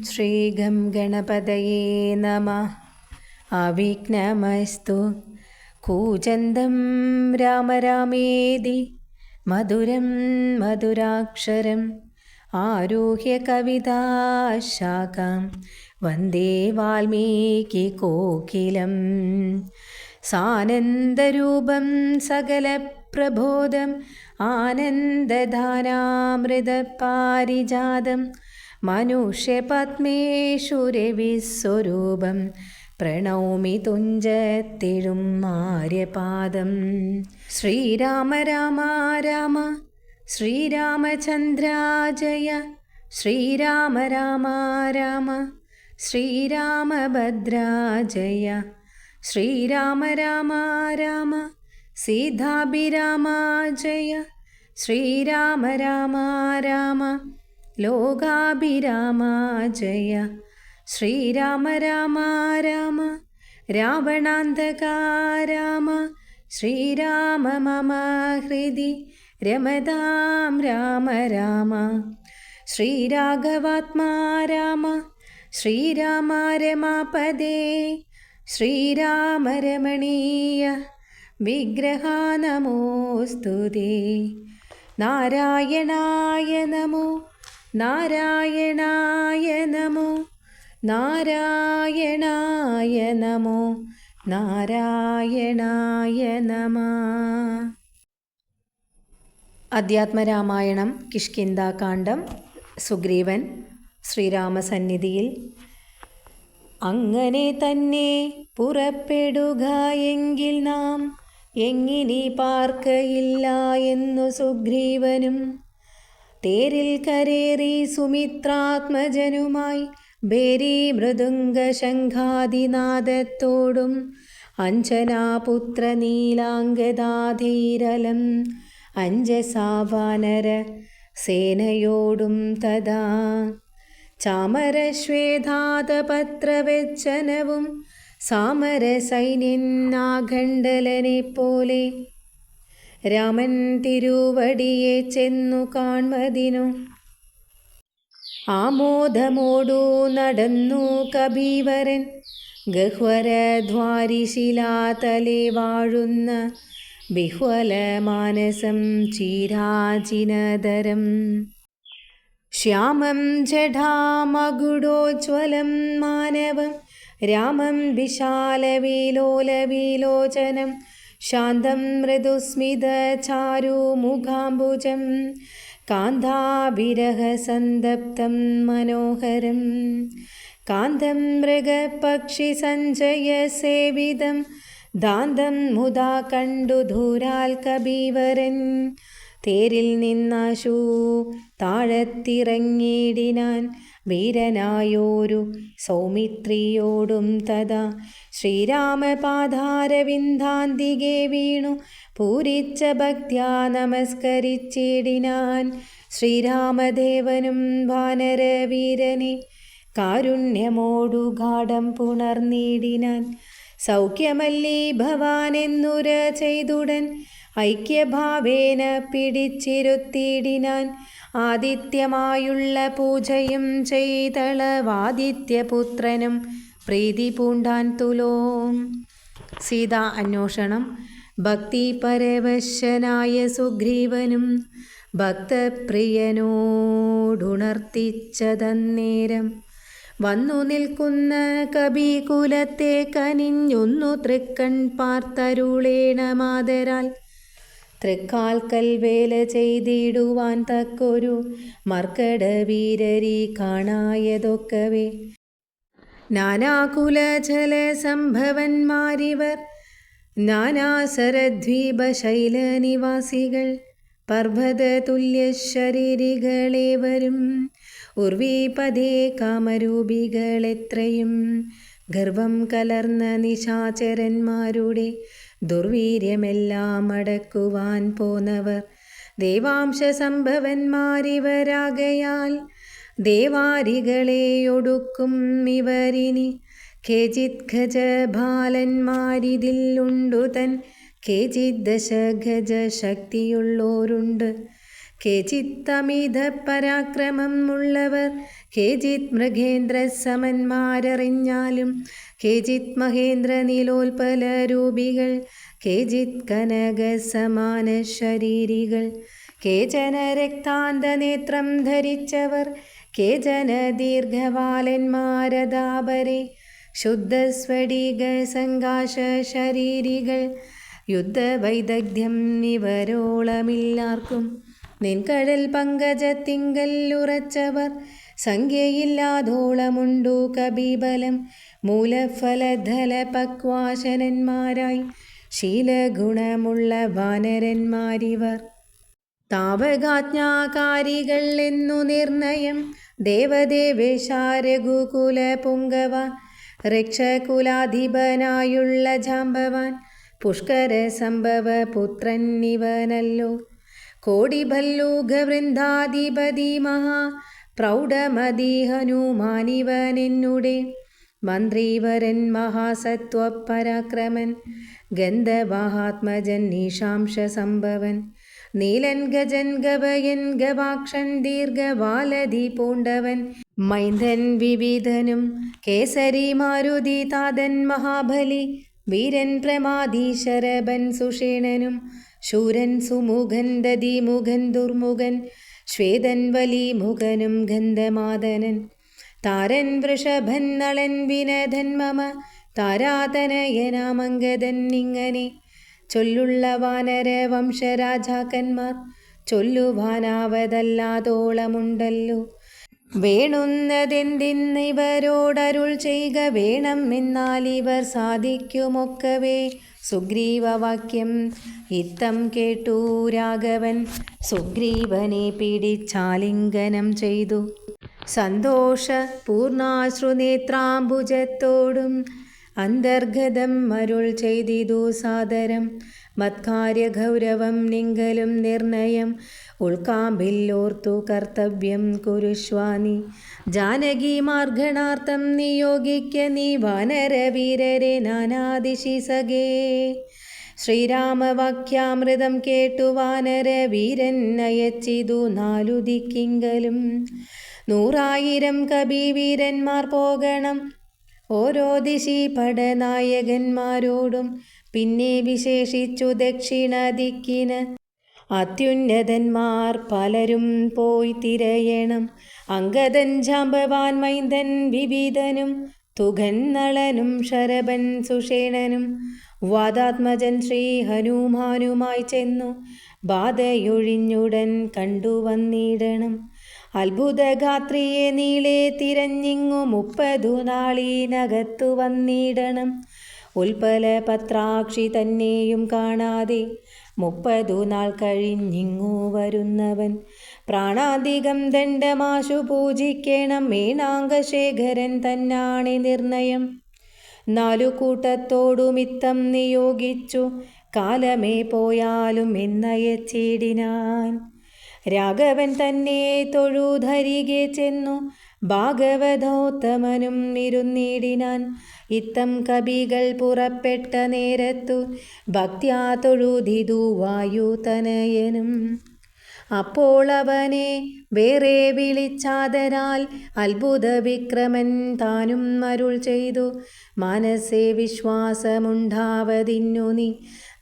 ശ്രീഗം ഗണപതയേ നമഃ. അവിഘ്നമസ്തു. കൂജന്തം രാമ രാമേതി മധുരം മധുരാക്ഷരം ആരുഹ്യ കവിതാശാഖാം വന്ദേ വാൽമീകികോകിലം. സാനന്ദരൂപം സകലപ്രബോധം ആനന്ദധാനാമൃതപാരിജാതം മനുഷ്യപത്മേഷുരവിസ്വരൂപം പ്രണൗമി തുഞ്ചത്തെഴും ആര്യപാദം. ശ്രീരാമ രാമ രാമ ശ്രീരാമചന്ദ്ര ജയ. ശ്രീരാമ രാമ രാമ ശ്രീരാമഭദ്ര ജയ. ശ്രീരാമ രാമ രാമ സീതാഭിരാമ ജയ. ശ്രീരാമ രാമ രാമ ലോകാഭിരാമ ജയ. ശ്രീരാമ രാമ രാമ രാവണാന്തക രാമ. ശ്രീരാമ മമ ഹൃദി രമതാം രാമ രാമ. ശ്രീരാഘവാത്മാ രാമ. ശ്രീരാമ രമാപദേ. ശ്രീരാമ രമണീയ വിഗ്രഹ നമോസ്തുതേ. നാരായണായ നമോ നാരായണായ നമോ നാരായണായ നമോ നാരായണായ നമഃ. അധ്യാത്മരാമായണം കിഷ്കിന്ധാകാന്ഡം. സുഗ്രീവൻ ശ്രീരാമസന്നിധിയിൽ അങ്ങനെ തന്നെ പുറപ്പെടുക എങ്കിൽ നാം എങ്ങിനി പാർക്കയില്ല എന്നു സുഗ്രീവനും തേരിൽ കരേറി സുമിത്രാത്മജനുമായി ഭേരി മൃദുംഗ ശംഖാദിനാദത്തോടും അഞ്ജനാപുത്ര നീലാംഗദാധൈരലം അഞ്ജസാവാനര സേനയോടും തഥാ ചാമരശ്വേതാതപത്രവെച്ചനവും സാമര സൈന്യനാഖണ്ഡലനെ പോലെ രാമൻ തിരുവടിയെ ചെന്നു കാൺമതിനു ആമോദമോടു നടന്നു കബീവരൻ. ഗഹ്വരദ്വാരിശിലാതലെ വാഴുന്ന ബിഹ്വല മാനസം ചീരാജിനധരം ശ്യാമം ജടാമകുടോജ്വലം മാനവം രാമം വിശാലവിലോലവിലോചനം ശാന്തം മൃദുസ്മിതചാരുമുഖാംബുജം കാന്താവിരഹസന്തപ്തം മനോഹരം കാന്തം മൃഗപക്ഷിസഞ്ജയസേവിതം ദാന്തം മുദാ കണ്ടു ധൂരാൽ കബീവരൻ. തേരിൽ നിന്നാശു താഴത്തിറങ്ങിയിടിനാൻ വീരനായോരു സൗമിത്രിയോടും തഥാ ശ്രീരാമപാദാരവിന്ദാന്തികെ വീണു പൂരിച്ച ഭക്ത്യാ നമസ്കരിച്ചിടിനാൻ. ശ്രീരാമദേവനും വാനരവീരനെ കാരുണ്യമോടു ഗാഢം പുണർന്നിടിനാൻ. സൗഖ്യമല്ലീ ഭവാൻ എന്നുര ചെയ്തുടൻ ഐക്യഭാവേന പിടിച്ചിരുത്തിയിടിനാൻ. ആദിത്യമായുള്ള പൂജയും ചെയ്തളവാദിത്യപുത്രനും പ്രീതി പൂണ്ടാൻ തുലോം. സീതാ അന്വേഷണം. ഭക്തിപരവശനായ സുഗ്രീവനും ഭക്തപ്രിയനോടുണർത്തിച്ചതന്നേരം വന്നു നിൽക്കുന്ന കപികുലത്തെ കനിഞ്ഞൊന്നു തൃക്കൺ പാർത്തരുളേണമാതരാൽ തൃക്കാൽക്കൽ വേല ചെയ്തിടുവാൻ തക്കൊരു മർക്കടവീരരി കാണായതൊക്കവേ. നാനാകുലജല സംഭവന്മാരിവർ നാനാസരദ്വീപശൈലനിവാസികൾ പർവ്വതതുല്യശരീരികളേവരും ഉർവീപദേ കാമരൂപികളെത്രയും ഗർവം കലർന്ന നിശാചരന്മാരുടെ ദുർവീര്യമെല്ലാം അടക്കുവാൻ പോന്നവർ ദേവാംശ സംഭവന്മാരിവരാകയാൽ ദേവാരികളെ ഒടുക്കും ഇവരിനി. കേചിത് ഗജബാലന്മാരിതിലുണ്ടു തൻ കേചിത് ദശഗജ ശക്തിയുള്ളോരുണ്ട്. കേചിത്തമിത പരാക്രമം ഉള്ളവർ, കേചിത് മൃഗേന്ദ്ര സമന്മാരറിഞ്ഞാലും, കേചിത് മഹേന്ദ്ര നീലോൽപല രൂപികൾ, കേചിത് കനക സമാന ശരീരികൾ, കേചന രക്താന്തനേത്രം ധരിച്ചവർ, കേചന ദീർഘവാലന്മാരതാപരെ, ശുദ്ധസ്ഫടിക സങ്കാശ ശരീരികൾ, യുദ്ധവൈദഗ്ധ്യം ഇവരോളമില്ലാർക്കും. നിൻകടൽ പങ്കജത്തിങ്കൽ ഉറച്ചവർ, സംഖ്യയില്ലാതോളമുണ്ടു കബീബലം, മൂലഫലധല പക്വാശനന്മാരായി, ശീലഗുണമുള്ള വാനരന്മാരിവർ. താവകാജ്ഞാകാരികൾ എന്നു നിർണയം, ദേവദേവേശ രഘുകുല പുങ്കവ, രക്ഷകുലാധിപനായുള്ള ജാമ്പവാൻ, പുഷ്കര സംഭവ പുത്രൻ ഇവനല്ലോ. കോടിഭല്ലൂകവൃന്ദാധിപതി മഹാ പ്രൗഢമതി ഹനുമാനിവനെന്നുടെ, മന്ത്രീവരൻ മഹാസത്വപരാക്രമൻ, ഗന്ധവാഹാത്മജൻ നീഷാംശ സംഭവൻ, നീലൻ ഗജൻ ഗവയൻ ഗവാക്ഷൻ ദീർഘവാലധി പൂണ്ടവൻ, മൈന്ദൻ വിവിധനും കേസരി മാരുതി താതൻ മഹാബലി, വീരൻ പ്രമാദി ശരഭൻ സുഷേണനും, ശൂരൻ സുമുഖൻ ദതിമുഖൻ ദുർമുഖൻ, ശ്വേതൻ വലിമുഖനും ഗന്ധമാദനൻ, താരൻ വൃഷഭൻ നളൻ വിനധൻ മമ താരാതനയനാമംഗതൻ. ഇങ്ങനെ ചൊല്ലുള്ള വാനര വംശരാജാക്കന്മാർ ചൊല്ലുവാനാവതല്ലാതോളമുണ്ടല്ലോ. വേണുന്നതെന്തിന്നിവരോടരുൾ ചെയ്ക വേണം എന്നാലിവർ സാധിക്കുമൊക്കവേ. സുഗ്രീവവാക്യം ഇത്തം കേട്ടു രാഘവൻ, സുഗ്രീവനെ പിടിച്ചാലിംഗനം ചെയ്തു, സന്തോഷ പൂർണ്ണാശ്രുനേത്രാംബുജത്തോടും അന്തർഗതം അരുൾ ചെയ്തിതു സാദരം. മത്കാര്യഗൗരവം നിങ്കലും നിർണയം, ഉൾക്കാമ്പില്ലോർത്തു കർത്തവ്യം കുരുഷ്വാനി. ജാനകി മാർഗണാർത്ഥം നിയോഗിക്ക നീ വാനരവീരരെ നാനാദിശി സഖേ. ശ്രീരാമവാക്യാമൃതം കേട്ടു വാനരവീരൻ അയച്ചിതു നാലു ദിക്കിങ്കലും. 100,000 കപിവീരന്മാർ പോകണം ഓരോ ദിശി പടനായകന്മാരോടും. പിന്നെ വിശേഷിച്ചു ദക്ഷിണ ദിക്കിന് അത്യുന്നതന്മാർ പലരും പോയി തിരയണം. അംഗദൻ ജാമ്പവാൻ മൈന്ദൻ വിവിധനും, തുകൻ നളനും ശരഭൻ സുഷേണനും, വാദാത്മജൻ ശ്രീ ഹനുമാനുമായി ചെന്നു ബാധയൊഴിഞ്ഞുടൻ കണ്ടുവന്നിടണം. അത്ഭുതഗാത്രിയെ നീളെ തിരഞ്ഞിങ്ങു 30 നാളിനകത്തു വന്നിടണം. ഉൽപ്പല പത്രാക്ഷി തന്നെയും കാണാതെ 30 നാൾ കഴിഞ്ഞിങ്ങു വരുന്നവൻ. പ്രാണാധികം ദണ്ഡമാശു പൂജിക്കണം, മേണാങ്കശേഖരൻ തന്നാണെ നിർണയം. 4 കൂട്ടത്തോടുമിത്തം നിയോഗിച്ചു, കാലമേ പോയാലും എന്നയച്ചിടിനാൻ. രാഘവൻ തന്നെ തൊഴുധരികെ ചെന്നു, ഭാഗവതോത്തമനും ഇരുന്നിടിനാൻ. ഇത്തം കപികൾ പുറപ്പെട്ട നേരത്തു ഭക്ത്യാ തൊഴുതിതു വായുതനയനും. അപ്പോൾ അവനെ വേറെ വിളിച്ചാദരാൽ അത്ഭുത വിക്രമൻ താനും അരുൾ ചെയ്തു, മനസ്സേ വിശ്വാസമുണ്ടാവതിന്നു നീ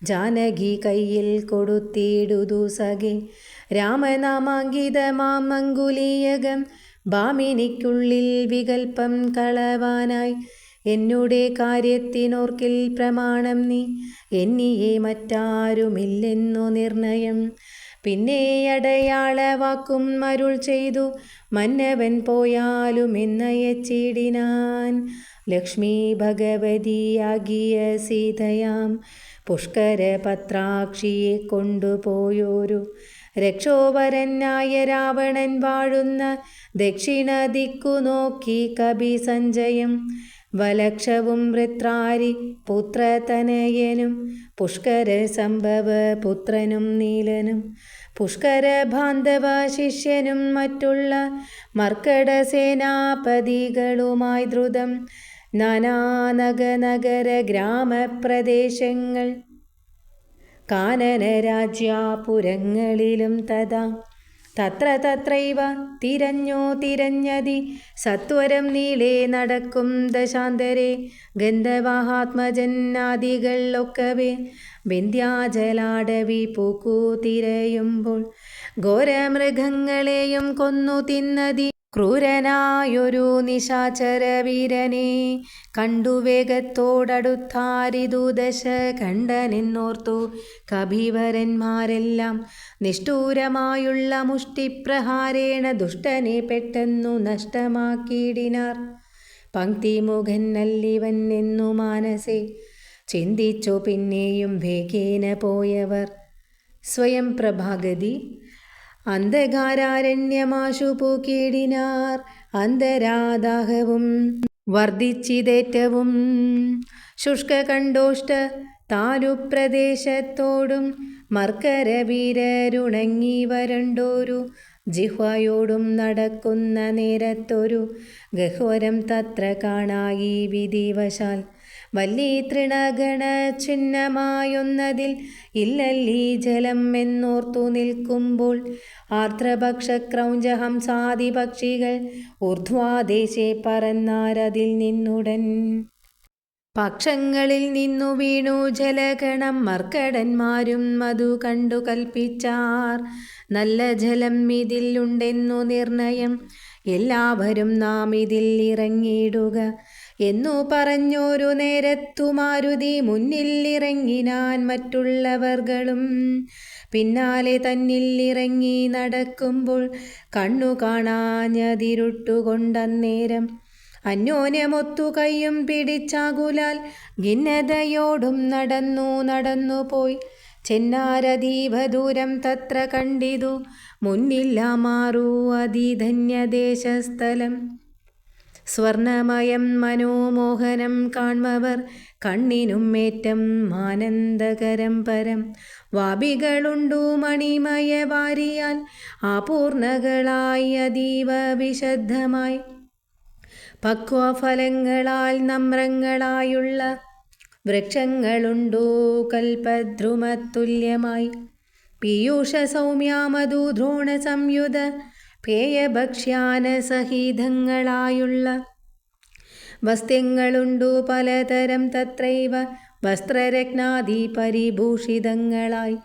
ജാനകി കയ്യിൽ കൊടുത്തിടുതു സഖേ. രാമനാമാങ്കിതമാം അങ്കുലീയകം ഭാമിനിക്കുള്ളിൽ വികൽപ്പം കളവാനായി. എന്നുടെ കാര്യത്തിനോർക്കിൽ പ്രമാണം നീ, എന്നിയെ മറ്റാരുമില്ലെന്നു നിർണയം. പിന്നെ അടയാള വാക്കും അരുൾ ചെയ്തു, മന്നവൻ പോയാലും എന്നയച്ചിടിനാൻ. ലക്ഷ്മി ഭഗവതിയാകിയ സീതയാം പുഷ്കര പത്രാക്ഷിയെ കൊണ്ടുപോയോരു രക്ഷോവരനായ രാവണൻ വാഴുന്ന ദക്ഷിണ ദിക്കു നോക്കി കപി സഞ്ജയം. വലക്ഷവും വൃത്രാരി പുത്രതനയനും, പുഷ്കര സംഭവ പുത്രനും നീലനും, പുഷ്കര ബാന്ധവ ശിഷ്യനും മറ്റുള്ള മർക്കടസേനാപതികളുമായി ദ്രുതം നാനാനഗര ഗ്രാമപ്രദേശങ്ങൾ കാനന രാജ്യാപുരങ്ങളിലും തഥാ തത്ര തത്രൈവ തിരഞ്ഞോ തിരഞ്ഞതി സത്വരം നീളെ നടക്കും ദശാന്തരെ ഗന്ധവാഹാത്മജന്നാദികൾ ഒക്കവേ വിന്ധ്യാചലാടവി പൂക്കു തിരയുമ്പോൾ ഘോരമൃഗങ്ങളെയും കൊന്നു തിന്നതി ക്രൂരനായൊരു നിശാചര വീരനെ കണ്ടു വേഗത്തോടടുത്താരിതു ദശ കണ്ടനെന്നോർത്തു കപിവരന്മാരെല്ലാം നിഷ്ഠൂരമായുള്ള മുഷ്ടിപ്രഹാരേണ ദുഷ്ടനെ പെട്ടെന്നു നഷ്ടമാക്കിയിടിനാർ. പങ്ക്തിമുഖൻ നല്ലിവൻ എന്നു മാനസേ ചിന്തിച്ചു പിന്നെയും വേഗേന പോയവർ. സ്വയം പ്രഭാഗതി അന്ധകാരാരണ്യമാശു പൂക്കിയിടിനാർ. അന്തരാദാഹവും വർദ്ധിച്ചിതേറ്റവും ശുഷ്കകണ്ഠോഷ്ട താലുപ്രദേശത്തോടും മർക്കരവീരരുണങ്ങി വരണ്ടോരു ജിഹ്വയോടും നടക്കുന്ന നേരത്തൊരു ഗഹ്വരം തത്ര കാണായി വിധിവശാൽ വല്ലി തൃണഗണ ചിഹ്നമായൊന്നതിൽ ഇല്ലല്ലീ ജലം എന്നോർത്തു നിൽക്കുമ്പോൾ ആർദ്രഭക്ഷക്രൗഞ്ചഹംസാദി പക്ഷികൾ ഊർധ്വാദേശേ പറന്നാരതിൽ നിന്നുടൻ. പക്ഷങ്ങളിൽ നിന്നു വീണു ജലഗണം മർക്കടന്മാരും അതു കണ്ടു കൽപ്പിച്ചാർ. നല്ല ജലം ഇതിൽ ഉണ്ടെന്നു നിർണയം, എല്ലാവരും നാം ഇതിൽ ഇറങ്ങിയിടുക എന്നു പറഞ്ഞൊരു നേരത്തു മാരുതി മുന്നിൽ ഇറങ്ങിനാൻ. മറ്റുള്ളവർകളും പിന്നാലെ തന്നിൽ ഇറങ്ങി നടക്കുമ്പോൾ കണ്ണു കാണാഞ്ഞതിരുട്ടുകൊണ്ടന്നേരം അന്യോന്യമൊത്തു കൈയും പിടിച്ചാകുലാൽ ഖിന്നതയോടും നടന്നു പോയി ചെന്നാരതീവദൂരം തത്ര കണ്ടിതു മുന്നില്ല മാറൂ അതിധന്യദേശസ്ഥലം. സ്വർണമയം മനോമോഹനം കാൺമവർ കണ്ണിനും ഏറ്റം ആനന്ദകരം പരം. വാപികളുണ്ടു മണിമയവാരിയാൽ ആപൂർണകളായി അതീവ വിശുദ്ധമായി. പക്വഫലങ്ങളാൽ നമ്രങ്ങളായുള്ള വൃക്ഷങ്ങളുണ്ടു കൽപദ്രുമതുല്യമായി. പീയൂഷ സൗമ്യാമധു ദ്രോണ സംയുത പേയഭക്ഷ്യാന സഹിതങ്ങളായുള്ള വസ്ത്യങ്ങളുണ്ടു പലതരം തത്രൈവ വസ്ത്രരത്നാദി പരിഭൂഷിതങ്ങളായി.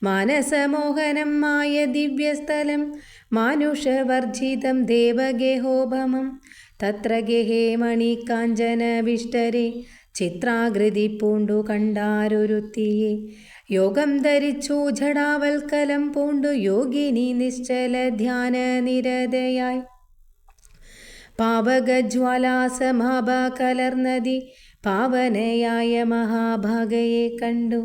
മാനസമോഹനം മായ ദിവ്യസ്ഥലം മാനുഷവർജിതം ദേവഗേഹോപമം. തത്ര ഗേഹേ മണികാഞ്ചനവിഷ്ടരെ ചിത്രാകൃതി പൂണ്ടു കണ്ടാരൊരുത്തിയെ. യോഗം ധരിച്ചു ജടാവൽക്കലം പൂണ്ടു യോഗിനി നിശ്ചല ധ്യാന നിരതയായി. പാവകജ്വാലാസമാഭ കലർന്നതി പാവനയായ മഹാഭാഗയെ കണ്ടു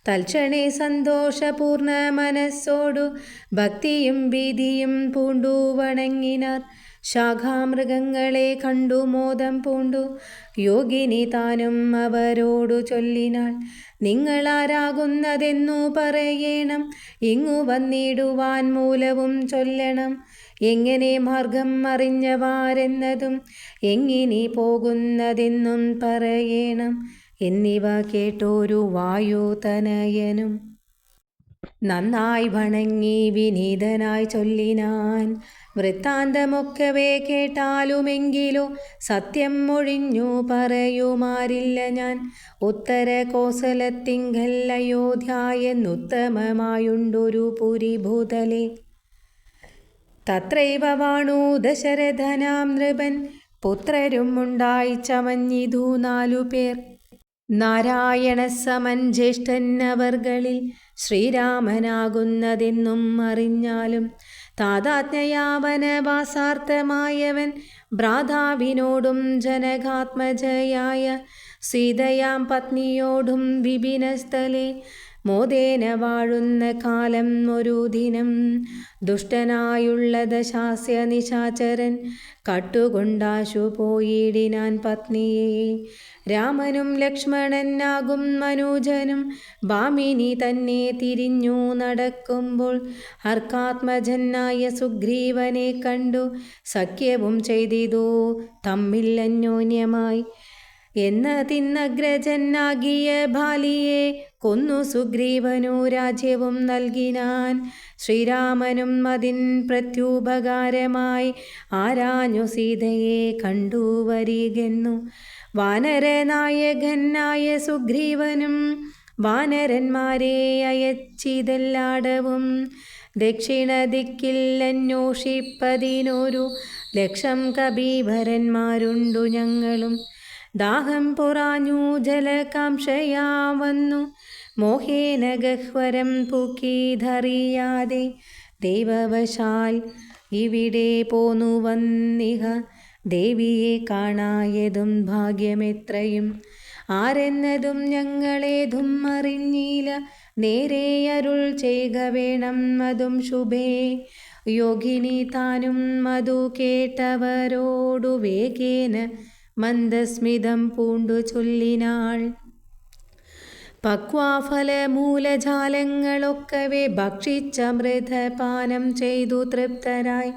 തൽക്ഷണേ സന്തോഷപൂർണ്ണ മനസ്സോടു ഭക്തിയും ഭീതിയും പൂണ്ടു വണങ്ങിനാർ. ശാഖാമൃഗങ്ങളെ കണ്ടു മോദം പൂണ്ടു യോഗിനി താനും അവരോടു ചൊല്ലിനാൾ. നിങ്ങളാരാകുന്നതെന്നു പറയണം, ഇങ്ങു വന്നിടുവാൻ മൂലവും ചൊല്ലണം. എങ്ങനെ മാർഗം അറിഞ്ഞവാരെന്നതും എങ്ങിനി പോകുന്നതെന്നും പറയണം എന്നിവ കേട്ടോരു വായുതനയനും നന്നായി വണങ്ങി വിനീതനായി ചൊല്ലിനാൻ. വൃത്താന്തമൊക്കവേ കേട്ടാലുമെങ്കിലോ സത്യം ഒഴിഞ്ഞു പറയുമാരില്ല ഞാൻ. ഉത്തര കോസലത്തിങ്കൽ അയോധ്യയെന്നുത്തമമായുണ്ടൊരു പുരിഭൂതലേ. തത്രൈവ വാണു ദശരഥനാം നൃപൻ. പുത്രരും ഉണ്ടായി ചമഞ്ഞിതു 4 പേർ. നാരായണസമൻ ജ്യേഷ്ഠൻ അവർകളിൽ ശ്രീരാമനാകുന്നതെന്നും അറിഞ്ഞാലും താതാത്മ്യയാവനവാസാർത്ഥമായവൻ ഭ്രാതാവിനോടും ജനകാത്മജയായ സീതയാം പത്നിയോടും വിപിനസ്ഥലേ മോദേന വാഴുന്ന കാലം ഒരു ദിനം ദുഷ്ടനായുള്ള ദശാസ്യ നിശാചരൻ കട്ടുകൊണ്ടാശു പോയിടിനാൻ പത്നിയെ. രാമനും ലക്ഷ്മണനാകും മനോജനും ഭാമിനി തന്നെ തിരിഞ്ഞു നടക്കുമ്പോൾ ഹർക്കാത്മജനായ സുഗ്രീവനെ കണ്ടു സഖ്യവും ചെയ്തിതു തമ്മിൽ അന്യോന്യമായി. എന്നതിന്നഗ്രജനാകിയ ബാലിയെ കൊന്നു സുഗ്രീവനു രാജ്യവും നൽകിനാൻ. ശ്രീരാമനും അതിൻ പ്രത്യുപകാരമായി ആരാഞ്ഞു സീതയെ കണ്ടുവരികെന്നു. വാനരനായകനായ സുഗ്രീവനും വാനരന്മാരെ അയച്ചിതെല്ലാടവും. ദക്ഷിണദിക്കിൽ അന്വേഷിപ്പതിനൊരു ലക്ഷം കബീഭരന്മാരുണ്ടു ഞങ്ങളും. ദാഹം പൊറാഞ്ഞു ജലകാംക്ഷയാ വന്നു മോഹേന ഗഹ്വരം പൂക്കിയതറിയാതെ. ദൈവവശാൽ ഇവിടെ പോന്നു വന്നിഹ ദേവിയെ കാണായതും ഭാഗ്യമെത്രയും. ആരെന്നതും ഞങ്ങളേതും അറിഞ്ഞില്ല, നേരെ അരുൾ ചെയ്ക വേണം അതും ശുഭേ. യോഗിനി താനും അതു കേട്ടവരോടു വേഗേന മന്ദസ്മിതം പൂണ്ടു ചൊല്ലിനാൾ. പക്വാഫലമൂലജാലങ്ങളൊക്കവെ ഭക്ഷിച്ചമൃതപാനം ചെയ്തു തൃപ്തരായി.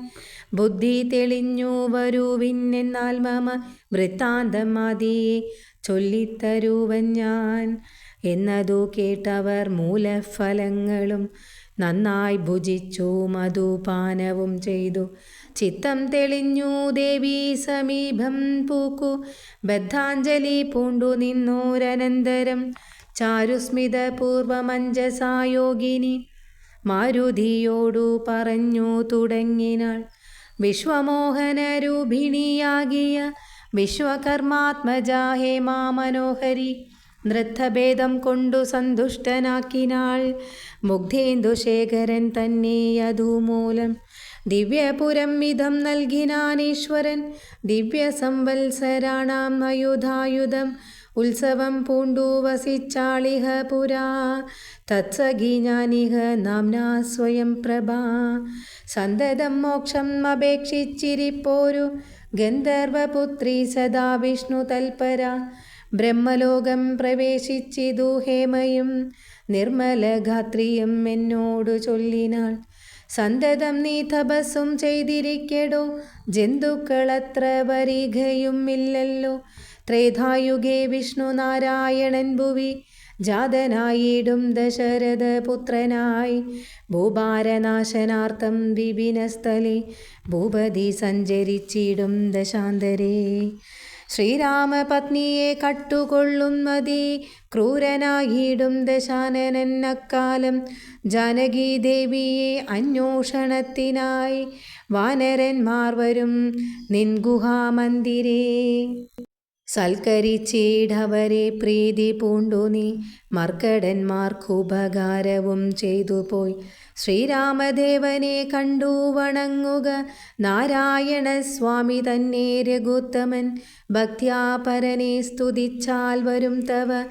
ബുദ്ധി തെളിഞ്ഞു വരുവിനെന്നാൽ മമ വൃത്താന്തം ആദിയെ ചൊല്ലിത്തരുവൻ ഞാൻ. എന്നതു കേട്ടവർ മൂലഫലങ്ങളും നന്നായി ഭുജിച്ചു മധുപാനവും ചെയ്തു. ചിത്തം തെളിഞ്ഞു ദേവി സമീപം പൂക്കു ബദ്ധാഞ്ജലി പൂണ്ടു നിന്നോരനന്തരം. ചാരുസ്മിതപൂർവമഞ്ജസായോഗിനി മാരുതിയോടു പറഞ്ഞു തുടങ്ങിനാൾ. വിശ്വമോഹനരൂപിണിയാകിയ വിശ്വകർമാത്മജാ ഹേമാ മനോഹരി നൃത്തഭേദം കൊണ്ടു സന്തുഷ്ടനാക്കിനാൾ. മുഗ്ധേന്ദുശേഖരൻ തന്നെ അതുമൂലം ദിവ്യപുരം ഇതം നൽകിനാനീശ്വരൻ. ദിവ്യസംവത്സരാണാം അയുധായുധം ഉത്സവം പൂണ്ടു വസിച്ചാളിഹ പുരാ. തത്സഖി ഞാനിഹ നാംനാ സ്വയം പ്രഭാ. സന്തതം മോക്ഷം അപേക്ഷിച്ചിരിപ്പോരു ഗന്ധർവപുത്രി സദാ വിഷ്ണു തൽപര. ബ്രഹ്മലോകം പ്രവേശിച്ചിതു ഹേമയും നിർമ്മലഗാത്രിയും എന്നോടു ചൊല്ലിനാൾ. സന്തതം നീ തപസ്സും ചെയ്തിരിക്കെടോ, ജന്തുക്കളത്ര വരികയും ഇല്ലല്ലോ. ത്രേതായുഗേ വിഷ്ണു നാരായണൻ ഭുവി ജാതനായിടും ദശരഥപുത്രനായി. ഭൂഭാരനാശനാർത്ഥം വിപിനസ്ഥലേ ഭൂപതി സഞ്ചരിച്ചിടും ദശാന്തരേ. ശ്രീരാമപത്നിയെ കട്ടുകൊള്ളുന്നതി ക്രൂരനായിടും ദശാനനൻ അക്കാലം. ജാനകീദേവിയെ അന്വേഷണത്തിനായി വാനരന്മാർ വരും നിൻ ഗുഹാമന്ദിരേ. സൽക്കരിച്ചിടവരെ പ്രീതി പൂണ്ടു നീ മർക്കടന്മാർക്കുപകാരവും ചെയ്തുപോയി. ശ്രീരാമദേവനെ കണ്ടു വണങ്ങുക നാരായണസ്വാമി തന്നെ രഘുത്തമൻ. ഭക്ത്യാ പരനെ സ്തുതിച്ചാൽ വരും തവ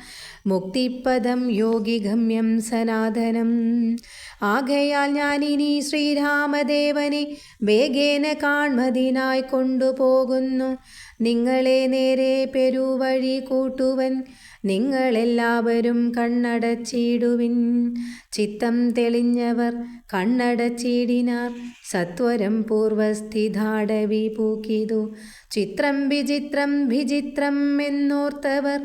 മുക്തിപദം യോഗിഗമ്യം സനാതനം. ആകയാൽ ഞാനിനി ശ്രീരാമദേവനെ വേഗേന കാൺമതിനായി കൊണ്ടുപോകുന്നു. നിങ്ങളെ നേരെ പെരുവഴി കൂട്ടുവൻ, നിങ്ങളെല്ലാവരും കണ്ണടച്ചിടുവിൻ. ചിത്തം തെളിഞ്ഞവർ കണ്ണടച്ചിടിനാർ. സത്വരം പൂർവസ്ഥിതാടവി പൂക്കിതു. ചിത്രം വിചിത്രം വിചിത്രം എന്നോർത്തവർ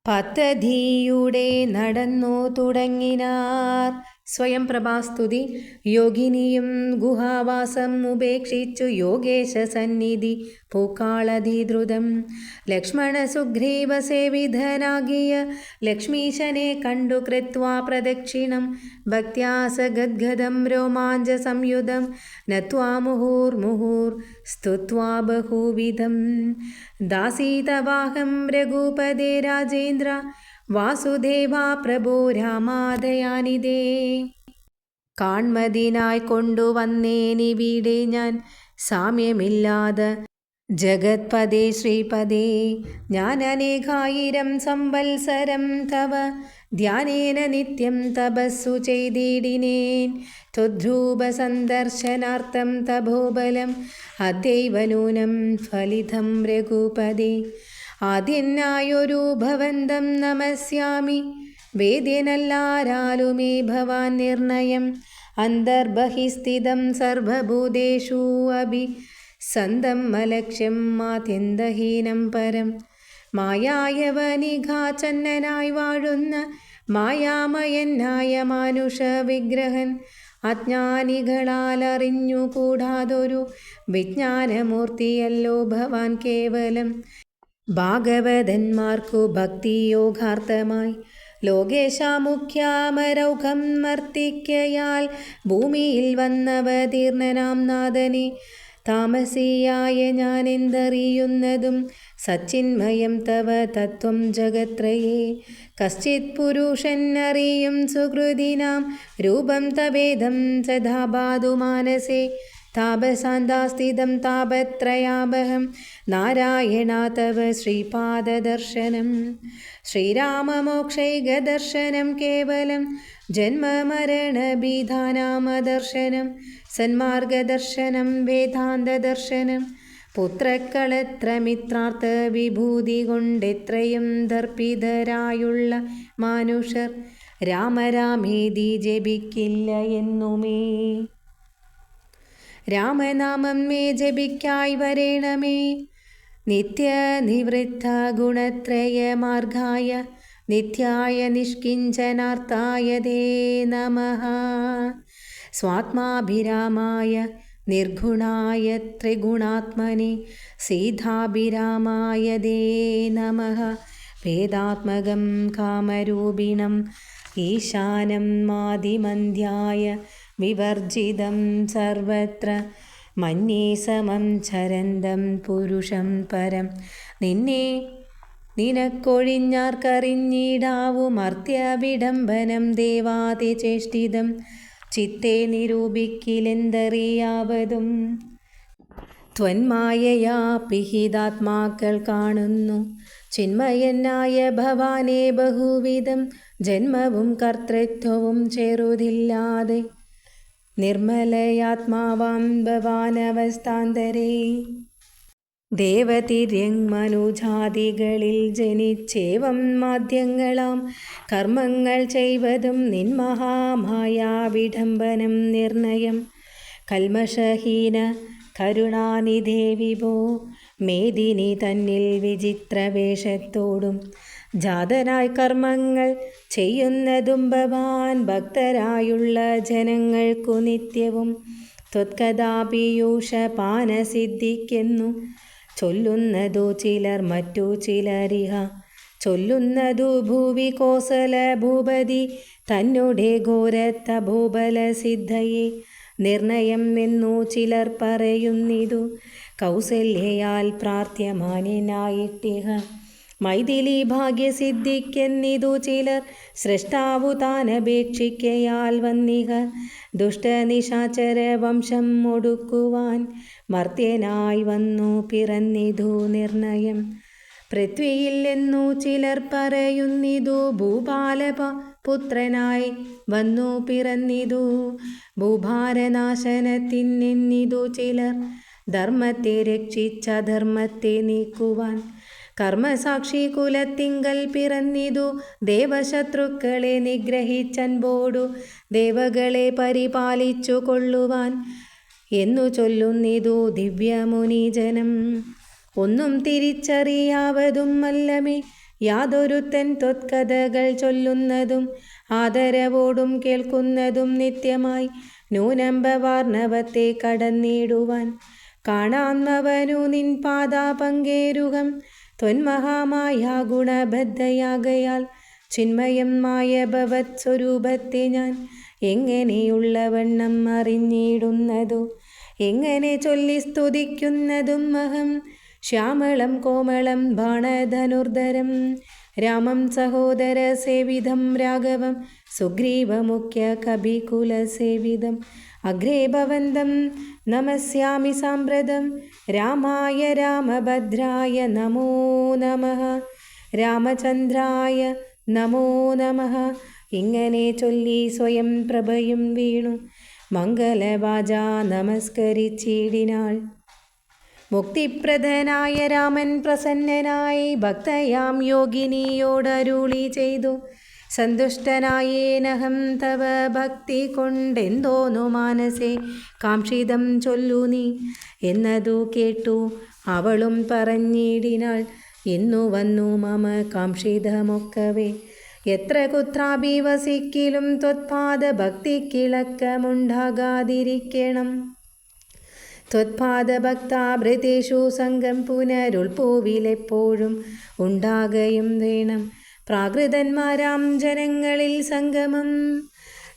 പദ്ധതിയുടെ നടന്നു തുടങ്ങിനാർ. സ്വയം പ്രഭാസ്തുതി. യോഗിനിയും ഗുഹാവാസം ഉപേക്ഷിച്ചു യോഗേശ സന്നിധി പൂക്കാളധിദ്രുതം. ലക്ഷ്മണ സുഗ്രീവ സേവിധനാകിയ ലക്ഷ്മീശനെ കണ്ടു കൃത്വാ പ്രദക്ഷിണം. ഭക്ത്യാ സഗദ്ഗദം രോമാഞ്ച സംയുതം നത്വാ മുഹുർമുഹുർ സ്തുത്വാ ബഹുവിധം. ദാസീതവാഹം രഘുപദേ രാജേന്ദ്ര വാസുദേവാ പ്രഭോ രാമാദയാനിധേ. കാൺമതിനായി കൊണ്ടുവന്നേനിവിടെ ഞാൻ സാമ്യമില്ലാതെ ജഗത്പദേ ശ്രീപദേ. ഞാൻ അനേകായിരം സംവത്സരം തവ ധ്യാനേന നിത്യം തപസ്സു ചെയ്തിടിനേൻ. ത്വദ്രൂപ സന്ദർശനാർത്ഥം തപോബലം അദ്യൈവ നൂനം ഫലിതം രഘുപദേ. ആദ്യനായൊരു ഭവന്തം നമസ്യാമി, വേദ്യനല്ലാരാലുമേ ഭവാൻ നിർണയം. അന്തർബഹിസ്ഥിതം സർവഭൂതേഷു അഭി സന്തം അലക്ഷ്യം ആത്യന്തഹീനം പരം. മായായവനിഘാചന്നനായി വാഴുന്ന മായാമയനായ മാനുഷ വിഗ്രഹൻ അജ്ഞാനികളാൽ അറിഞ്ഞുകൂടാതൊരു വിജ്ഞാനമൂർത്തിയല്ലോ ഭവാൻ കേവലം. ഭാഗവതന്മാർക്കു ഭക്തിയോഗാർത്ഥമായി ലോകേശാമുഖ്യാമരൗഘം വർത്തിക്കയാൽ ഭൂമിയിൽ വന്നവതീർണനാം നാഥനെ താമസിയായ ഞാൻ എന്തറിയുന്നതും സച്ചിന്മയം തവ തത്വം ജഗത്രയേ. കശ്ചിത് പുരുഷൻ അറിയും സുഹൃതിനാം രൂപം തവേദം സദാ ബാധു മാനസേ. താപസാന്താസ്ഥിതം താപത്രയാപഹം നാരായണ തവ ശ്രീപാദദർശനം. ശ്രീരാമമോക്ഷൈകദർശനം കേവലം ജന്മമരണഭീതാനാമദർശനം. സന്മാർഗദർശനം വേദാന്തദർശനം. പുത്രക്കളത്ര മിത്രാർത്ഥ വിഭൂതി കൊണ്ടെത്രയും ദർപ്പിതരായുള്ള മാനുഷർ രാമരാമേതി ജപിക്കില്ല എന്നുമേ. രാമനാമം മേ ജപിക്കായി വരേണമേ. നിത്യനിവൃത്ത ഗുണത്രയമാർഗായ നിത്യായ നിഷ്കിഞ്ചനാർത്ഥായ തേ നമഃ. സ്വാത്മാഭിരാമായ നിർഗുണായ ത്രിഗുണാത്മനെ സീതാഭിരാമായ തേ നമഃ. വേദാത്മകം കാമരൂപിണം ഈശാനം ആദിമന്ധ്യായ വിവർജിതം സർവത്ര മന്യേ സമം ചരന്തം പുരുഷം പരം. നിനക്കൊഴിഞ്ഞാർക്കറിഞ്ഞിടാവു മർത്യവിഡംബനം ദേവാതിചേഷ്ടിതം ചിത്തെ നിരൂപിക്കിലെന്തറിയാവതും. ത്വന്മായയാ പിഹിതാത്മാക്കൾ കാണുന്നു ചിന്മയനായ ഭവാനെ ബഹുവിധം ജന്മവും കർത്തൃത്വവും ചെറുതില്ലാതെ നിർമ്മലയാത്മാവാം ഭവാനവസ്ഥാന്തരേ. ദേവതിര്യങ്മനുജാതികളിൽ ജനിച്ചേവം മാധ്യങ്ങളാം കർമ്മങ്ങൾ ചെയ്വതും നിന്മഹാമായ വിഡംബനം നിർണയം. കൽമഷഹീന കരുണാനിധേ വിഭോ മേദിനി തന്നിൽ വിചിത്രവേഷത്തോടും ജാതനായി കർമ്മങ്ങൾ ചെയ്യുന്നതും ഭവാൻ ഭക്തരായുള്ള ജനങ്ങൾക്കു നിത്യവും ത്വത്കഥാപീയൂഷപാനസിദ്ധിക്കെന്നു ചൊല്ലുന്നതു ചിലർ മറ്റു ചിലരിഹ ചൊല്ലുന്നതു ഭൂവി കോസല ഭൂപതി തന്നെ ഘോരതപോബലസിദ്ധയെ നിർണയം എന്നു ചിലർ പറയുന്നിതു കൗസല്യയാൽ പ്രാർത്ഥ്യമാനായിട്ടിഹ. മൈഥിലി ഭാഗ്യസിദ്ധിക്കെന്നിതു ചിലർ സൃഷ്ടാവു താനപേക്ഷിക്കയാൽ വന്നിഹ ദുഷ്ടനിശാചര വംശം ഒടുക്കുവാൻ മർത്യനായി വന്നു പിറന്നിതു നിർണയം. പൃഥ്വിയിൽ എന്നു ചിലർ പറയുന്നിതു ഭൂപാലപുത്രനായി വന്നു പിറന്നിതു ഭൂഭാരനാശനത്തിനെന്നിതു ചിലർ ധർമ്മത്തെ രക്ഷിച്ചധർമ്മത്തെ നീക്കുവാൻ കർമ്മസാക്ഷി കുലത്തിങ്കൽ പിറന്നിതു ദേവശത്രുക്കളെ നിഗ്രഹിച്ചൻപോടു ദേവകളെ പരിപാലിച്ചു കൊള്ളുവാൻ എന്നു ചൊല്ലുന്നിതു ദിവ്യമുനിജനം. ഒന്നും തിരിച്ചറിയാവതും അല്ലമേ യാതൊരുത്തൻ ത്വത്കഥകൾ ചൊല്ലുന്നതും ആദരവോടും കേൾക്കുന്നതും നിത്യമായി നൂനംബവാർണവത്തെ കടന്നിടുവാൻ കാണാന്നവനു നിൻ പാദാപങ്കേരുകം. ത്വന്മഹാമായ ഗുണബദ്ധയാകയാൽ ചിന്മയമായ ഭവത് സ്വരൂപത്തെ ഞാൻ എങ്ങനെയുള്ളവണ്ണം അറിഞ്ഞിടുന്നതു എങ്ങനെ ചൊല്ലി സ്തുതിക്കുന്നതും അഹം. ശ്യാമളം കോമളം ബാണധനുർധരം രാമം സഹോദര സേവിതം രാഘവം സുഗ്രീവമുഖ്യ കപികുലസേവിതം അഗ്രേ ഭവന്തം നമസ്യാമി സാമ്പ്രതം. രാമായ രാമഭദ്രായ നമോ നമഃ രാമചന്ദ്രായ നമോ നമഃ. ഇങ്ങനെ ചൊല്ലി സ്വയം പ്രഭയും വീണു മംഗലവാച നമസ്കരിച്ചിടിനാൾ. മുക്തിപ്രദനായ രാമൻ പ്രസന്നനായി ഭക്തയാം യോഗിനിയോടരുളി ചെയ്തു സന്തുഷ്ടനായേനഹം തവ ഭക്തി കൊണ്ടെന്തോന്നു മാനസേ കാക്ഷിതം ചൊല്ലു നീ എന്നതു കേട്ടു അവളും പറഞ്ഞിടിനാൾ. ഇന്നു വന്നു മമ കാംക്ഷിതമൊക്കവേ. എത്ര കുത്രാപി വസിക്കിലും ത്വത്പാദ ഭക്തിക്കിളക്കമുണ്ടാകാതിരിക്കണം. ത്വത്പാദഭക്താഭൃതേഷു സംഘം പുനരുൾപ്പൂവിലെപ്പോഴും ഉണ്ടാകയും വേണം. പ്രാകൃതന്മാരാം ജനങ്ങളിൽ സംഗമം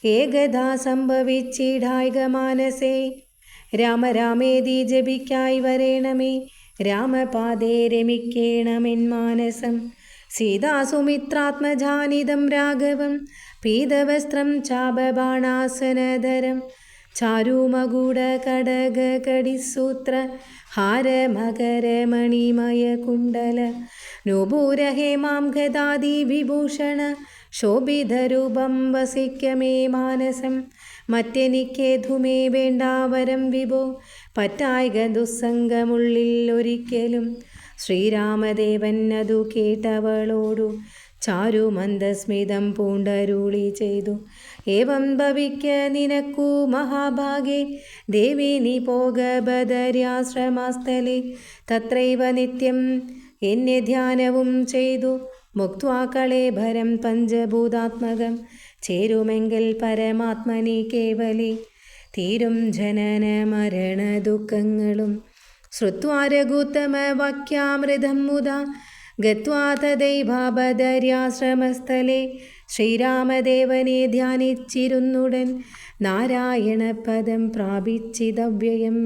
ഏകദാ സംഭവിച്ചിടായിക മാനസേ. രാമരാമേതി ജപിക്കായി വരേണമേ. രാമപാദേ രമിക്കേണമെൻ മാനസം. സീതാസുമിത്രാത്മജാനിതം രാഘവം പീതവസ്ത്രം ചാപബാണാസനധരം. ചാരുമകുട കടക കടിസൂത്ര ഹാരമകരമണിമയ കുണ്ടല നൂപൂരഹേമാം ഗദാദി വിഭൂഷണ ശോഭിതരൂപം വസിക്കമേ മാനസം. മറ്റെനിക്കേതുമേ വേണ്ടാവരം വിഭോ. പറ്റായിക ദുസ്സംഗമുള്ളിൽ ഒരിക്കലും. ശ്രീരാമദേവൻ അതു കേട്ടവളോടു ചാരുമന്ദസ്മിതം പൂണ്ടരുളി ചെയ്തു. ഏവം ഭവിക്ക നിനക്കു മഹാഭാഗേ. ദേവി നീ പോക ബദര്യാശ്രമസ്ഥലേ. തത്രൈവ നിത്യം എന്നെ ധ്യാനവും ചെയ്തു. മുക്ത്വാ കളേഭരം പഞ്ചഭൂതാത്മകം. ചേരുമെങ്കിൽ പരമാത്മനി കേവലി. തീരും ജനന മരണ ദുഃഖങ്ങളും. ശ്രുത്വാ രഘുത്തമ വാക്യാമൃതം മുദാ ഗത്വാ തദൈവാബദര്യാശ്രമസ്ഥലേ. ശ്രീരാമദേവനെ ധ്യാനിച്ചിരുന്നുടൻ നാരായണപദം പ്രാപിച്ചിതവ്യയം.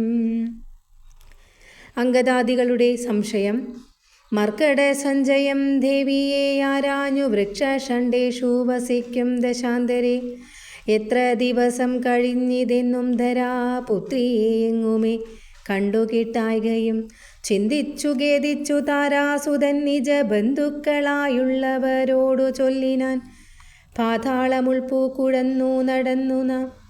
അംഗദാദികളുടെ സംശയം. മർക്കട സഞ്ജയം ദേവിയെ ആരാഞ്ഞു വൃക്ഷഷണ്ഡേഷു വസിക്കും ദശാന്തരെ. എത്ര ദിവസം കഴിഞ്ഞിതെന്നും ധരാപുത്രിയെ എങ്ങുമേ കണ്ടുകിട്ടായികയും. ചിന്തിച്ചു ഖേദിച്ചു താരാസുതൻ നിജ ബന്ധുക്കളായുള്ളവരോടു ചൊല്ലിനാൻ. പാതാളമുൾപ്പൂ കുഴന്നു നടന്നു നാം.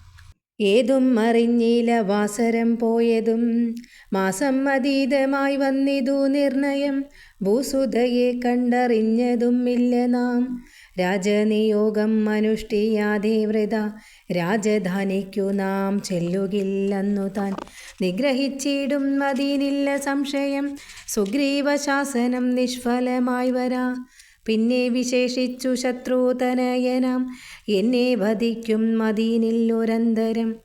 ഏതും അറിഞ്ഞില്ല വാസരം പോയതും. മാസം അതീതമായി വന്നിതു നിർണയം. ഭൂസുതയെ കണ്ടറിഞ്ഞതും ഇല്ല നാം. രാജനിയോഗം അനുഷ്ഠിയാതെ വൃത രാജധാനിക്കു നാം ചെല്ലുകില്ലെന്നു താൻ നിഗ്രഹിച്ചിടും അതിനില്ല സംശയം. സുഗ്രീവശാസനം നിഷ്ഫലമായി വരാ. പിന്നെ വിശേഷിച്ചു ശത്രുതനയനാം എന്നെ വധിക്കും അതിനില്ലൊരന്തരം.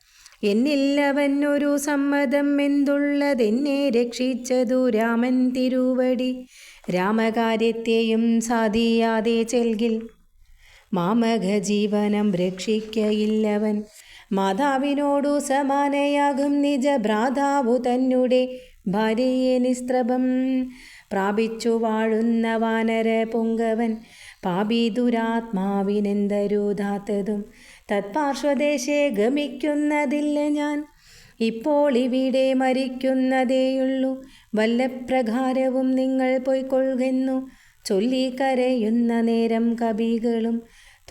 എന്നില്ലവൻ ഒരു സമ്മതം എന്തുള്ളതെന്നെ രക്ഷിച്ചതു രാമൻ തിരുവടി. രാമകാര്യത്തെയും സാധിയാതെ ചെൽകിൽ മാമക ജീവനം രക്ഷിക്കയില്ലവൻ. മാതാവിനോടു സമാനയാകും നിജ ഭ്രാതാവു തന്നെ ഭാര്യയെ നിസ്ത്രഭം പ്രാപിച്ചു വാഴുന്ന വാനര പൊങ്കവൻ. പാപി ദുരാത്മാവിനെന്തരുതാത്തതും തത്പാർശ്വദേശേ ഗമിക്കുന്നതില്ല ഞാൻ. ഇപ്പോൾ ഇവിടെ മരിക്കുന്നതേയുള്ളൂ. വല്ല പ്രകാരവും നിങ്ങൾ പൊയ്ക്കൊള്ളുന്നു ചൊല്ലി കരയുന്ന നേരം കവികളും.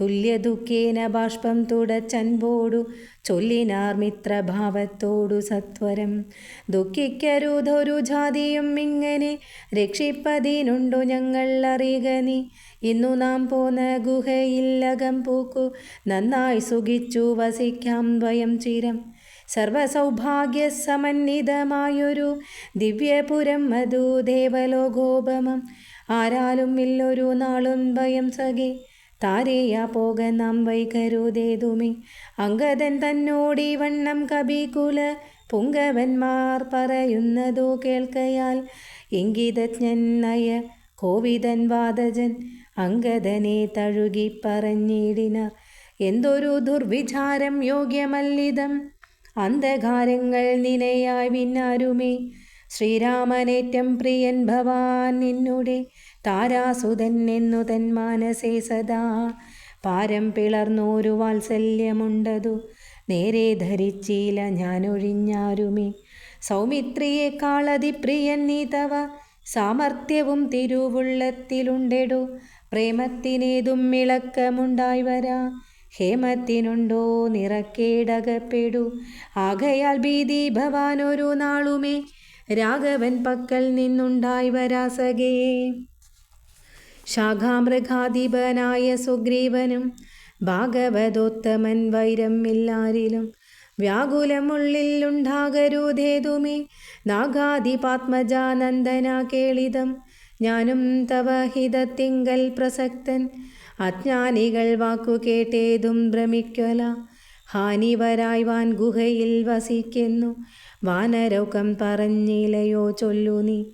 തുല്യ ദുഃഖേന ബാഷ്പം തുടച്ചൻപോടു ചൊല്ലിനാർ മിത്രഭാവത്തോടു സത്വരം. ദുഃഖിക്കരുതൊരു ജാതിയും ഇങ്ങനെ രക്ഷിപ്പതിനുണ്ടു ഞങ്ങൾ അറിയുക നീ. ഇന്നു നാം പോന്ന ഗുഹയില്ലകം പൂക്കു നന്നായി സുഖിച്ചു വസിക്കാം ദ്വയം ചിരം. സർവസൗഭാഗ്യസമന്വിതമായൊരു ദിവ്യപുരം മധു ദേവലോകോപമം. ആരാലും ഇല്ലൊരു നാളും ഭയം സഖേ. താരേയാ പോക നാം വൈകരുതേതുമേ. അംഗദൻ തന്നോടി വണ്ണം കപികുല പുങ്കവന്മാർ പറയുന്നതു കേൾക്കയാൽ. ഇംഗിതജ്ഞൻ നയ കോവിദൻ വാദജൻ അംഗദനെ തഴുകി പറഞ്ഞിടിനാർ. എന്തൊരു ദുർവിചാരം യോഗ്യമല്ലിതം. അന്ധകാരങ്ങൾ നിനയായി വിന്നാരുമേ. ശ്രീരാമനേറ്റം പ്രിയൻ ഭവാൻ നിന്നുടെ താരാസുതൻ എന്നു തൻ മാനസേ സദാ. പാരം പിളർന്നോരു വാത്സല്യമുണ്ടതു നേരെ ധരിച്ചില്ല ഞാനൊഴിഞ്ഞാരുമേ. സൗമിത്രിയെക്കാളതിപ്രിയൻ നീ തവ സാമർത്ഥ്യവും തിരുവുള്ളത്തിലുണ്ടെടു. പ്രേമത്തിനേതും ഇളക്കമുണ്ടായി വരാ. ഹേമത്തിനുണ്ടോ നിറക്കേടകപ്പെടു. ആകയാൽ ഭീതി ഭവാനൊരു നാളുമേ രാഘവൻ പക്കൽ നിന്നുണ്ടായി വരാ സഖേ. ശാഖാമൃഗാധിപനായ സുഗ്രീവനും ഭാഗവതോത്തമൻ വൈരം ഇല്ലാരിലും. വ്യാകുലമുള്ളിൽ ഉണ്ടാകരുതേതുമേ. നാഗാധിപാത്മജാനന്ദന കേളിതം ഞാനും തവ ഹിതത്തിങ്കൽ പ്രസക്തൻ. അജ്ഞാനികൾ വാക്കു കേട്ടേതും ഭ്രമിക്കല. ഹാനി വരായ്വാൻ ഗുഹയിൽ വസിക്കുന്നു. വാനരൗകം പറഞ്ഞിലയോ ചൊല്ലു നീ.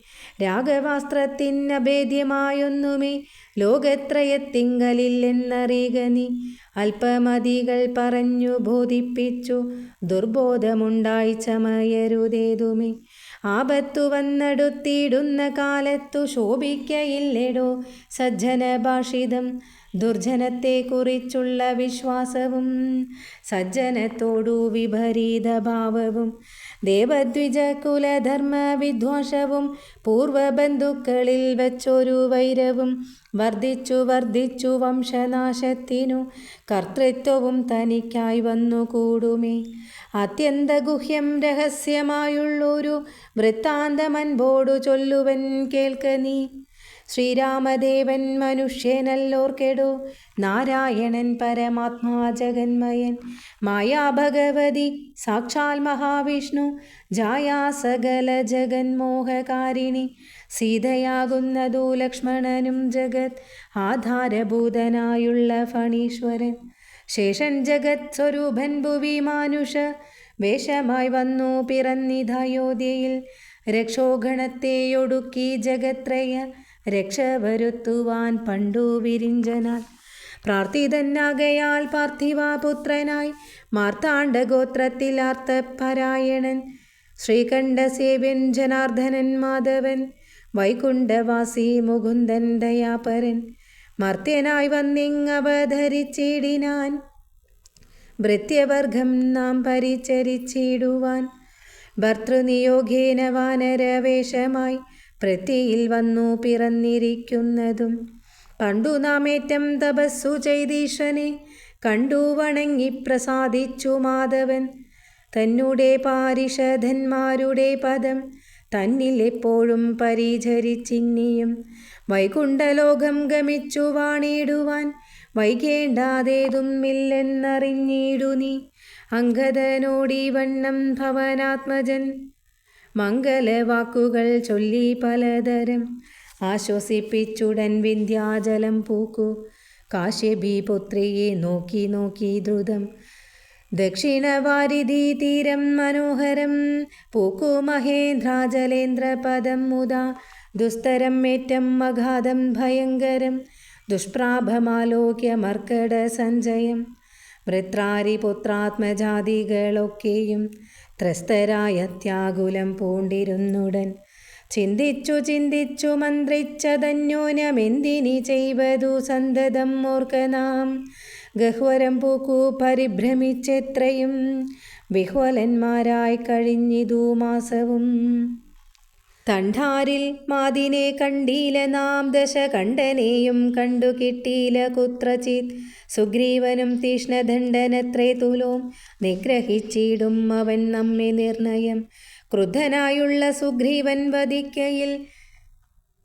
രാഗവാസ്ത്രത്തിനഭേദ്യമായൊന്നുമേ ലോകത്രയത്തിങ്കലില്ലെന്നറിയുക നീ. അല്പമതികൾ പറഞ്ഞു ബോധിപ്പിച്ചു. ദുർബോധമുണ്ടായി ചമയരുതേതുമേ. ആപത്തു വന്നടുത്തിടുന്ന കാലത്തു ശോഭിക്കയില്ലെടോ സജ്ജന ഭാഷിതം. ദുർജനത്തെക്കുറിച്ചുള്ള വിശ്വാസവും സജ്ജനത്തോടു വിപരീത ഭാവവും ദേവദ്വിജ കുലധർമ്മ വിദ്വാഷവും പൂർവബന്ധുക്കളിൽ വച്ചൊരു വൈരവും വർദ്ധിച്ചു വർദ്ധിച്ചു വംശനാശത്തിനു കർത്തൃത്വവും തനിക്കായി വന്നുകൂടുമേ. അത്യന്തഗുഹ്യം രഹസ്യമായുള്ളൊരു വൃത്താന്തമൻപോടു ചൊല്ലുവൻ കേൾക്ക നീ. ശ്രീരാമദേവൻ മനുഷ്യനല്ലോർക്കെടോ. നാരായണൻ പരമാത്മാ ജഗന്മയൻ. മായാഭഗവതി സാക്ഷാൽ മഹാവിഷ്ണു. ജായാ സകല ജഗന്മോഹകാരിണി. സീതയാകുന്നതു ലക്ഷ്മണനും ജഗത് ആധാരഭൂതനായുള്ള ഫണീശ്വരൻ. ശേഷൻ ജഗത് സ്വരൂപൻ ഭുവി മാനുഷ വേഷമായി വന്നു പിറന്നിധയോധ്യയിൽ. രക്ഷോഗണത്തെയൊടുക്കി ജഗത്രയ രക്ഷ വരുത്തുവാൻ പണ്ടു വിരിഞ്ചനാൽ. പ്രാർത്ഥിതനാകയാൽ പാർത്ഥിവപുത്രനായി മാർത്താണ്ഡഗോത്രത്തിൽ ആർത്തപരായണൻ. ശ്രീകണ്ഠസേവ്യൻ ജനാർദ്ദനൻ മാധവൻ. വൈകുണ്ഠവാസി മുകുന്ദൻ ദയാപരൻ. മർത്യനായി വന്നിങ്ങവതരിച്ചിടിനാൻ. ഭൃത്യവർഗം നാം പരിചരിച്ചിടുവാൻ. ഭർതൃനിയോഗേന വാനരവേഷമായി പൃഥ്വിയിൽ വന്നു പിറന്നിരിക്കുന്നതും പണ്ടു നാമേറ്റം തപസ്സു ചെയ്തീശ്വനെ കണ്ടു വണങ്ങി പ്രസാദിച്ചു മാധവൻ. തന്നുടെ പാരിഷധന്മാരുടെ പദം തന്നിൽ എപ്പോഴും പരിചരിച്ചിന്നിയും വൈകുണ്ഠലോകം ഗമിച്ചു വാണിടുവാൻ വൈകേണ്ടാതേതും ഇല്ലെന്നറിഞ്ഞിടു നീ. അംഗദനോടീ വണ്ണം ഭവനാത്മജൻ മംഗലവാക്കുകൾ ചൊല്ലി പലതരം ആശ്വസിപ്പിച്ചുടൻ വിന്ധ്യാചലം പൂക്കു. കാശ്യപീപുത്രിയെ നോക്കി നോക്കി ദ്രുതം ദക്ഷിണവാരിധി തീരം മനോഹരം പൂക്കു മഹേന്ദ്രാചലേന്ദ്രപദം മുദാ. ദുസ്തരം ഏറ്റം അഗാധം ഭയങ്കരം ദുഷ്പ്രാഭമാലോക്യ മർക്കട സഞ്ജയം. വൃത്രാരിപുത്രാത്മജാതികളൊക്കെയും ത്രസ്തരായ ത്യാകുലം പൂണ്ടിരുന്നുടൻ. ചിന്തിച്ചു ചിന്തിച്ചു മന്ത്രിച്ചതന്യോന്യമെന്തിനി ചെയ്വതു സന്തതം ഓർക്കനാം. ഗഹ്വരം പൂക്കു പരിഭ്രമിച്ചെത്രയും വിഹ്വലന്മാരായി കഴിഞ്ഞിതു മാസവും. തണ്ഡാരിൽ മാതിനെ കണ്ടീല നാം. ദശകണ്ഠനെയും കണ്ടു കിട്ടീല കുത്രചിത്. സുഗ്രീവനും തീഷ്ണദണ്ഡനത്രേ തുലോം നിഗ്രഹിച്ചിടും അവൻ നമ്മെ നിർണയം. ക്രുദ്ധനായുള്ള സുഗ്രീവൻ വധിക്കയിൽ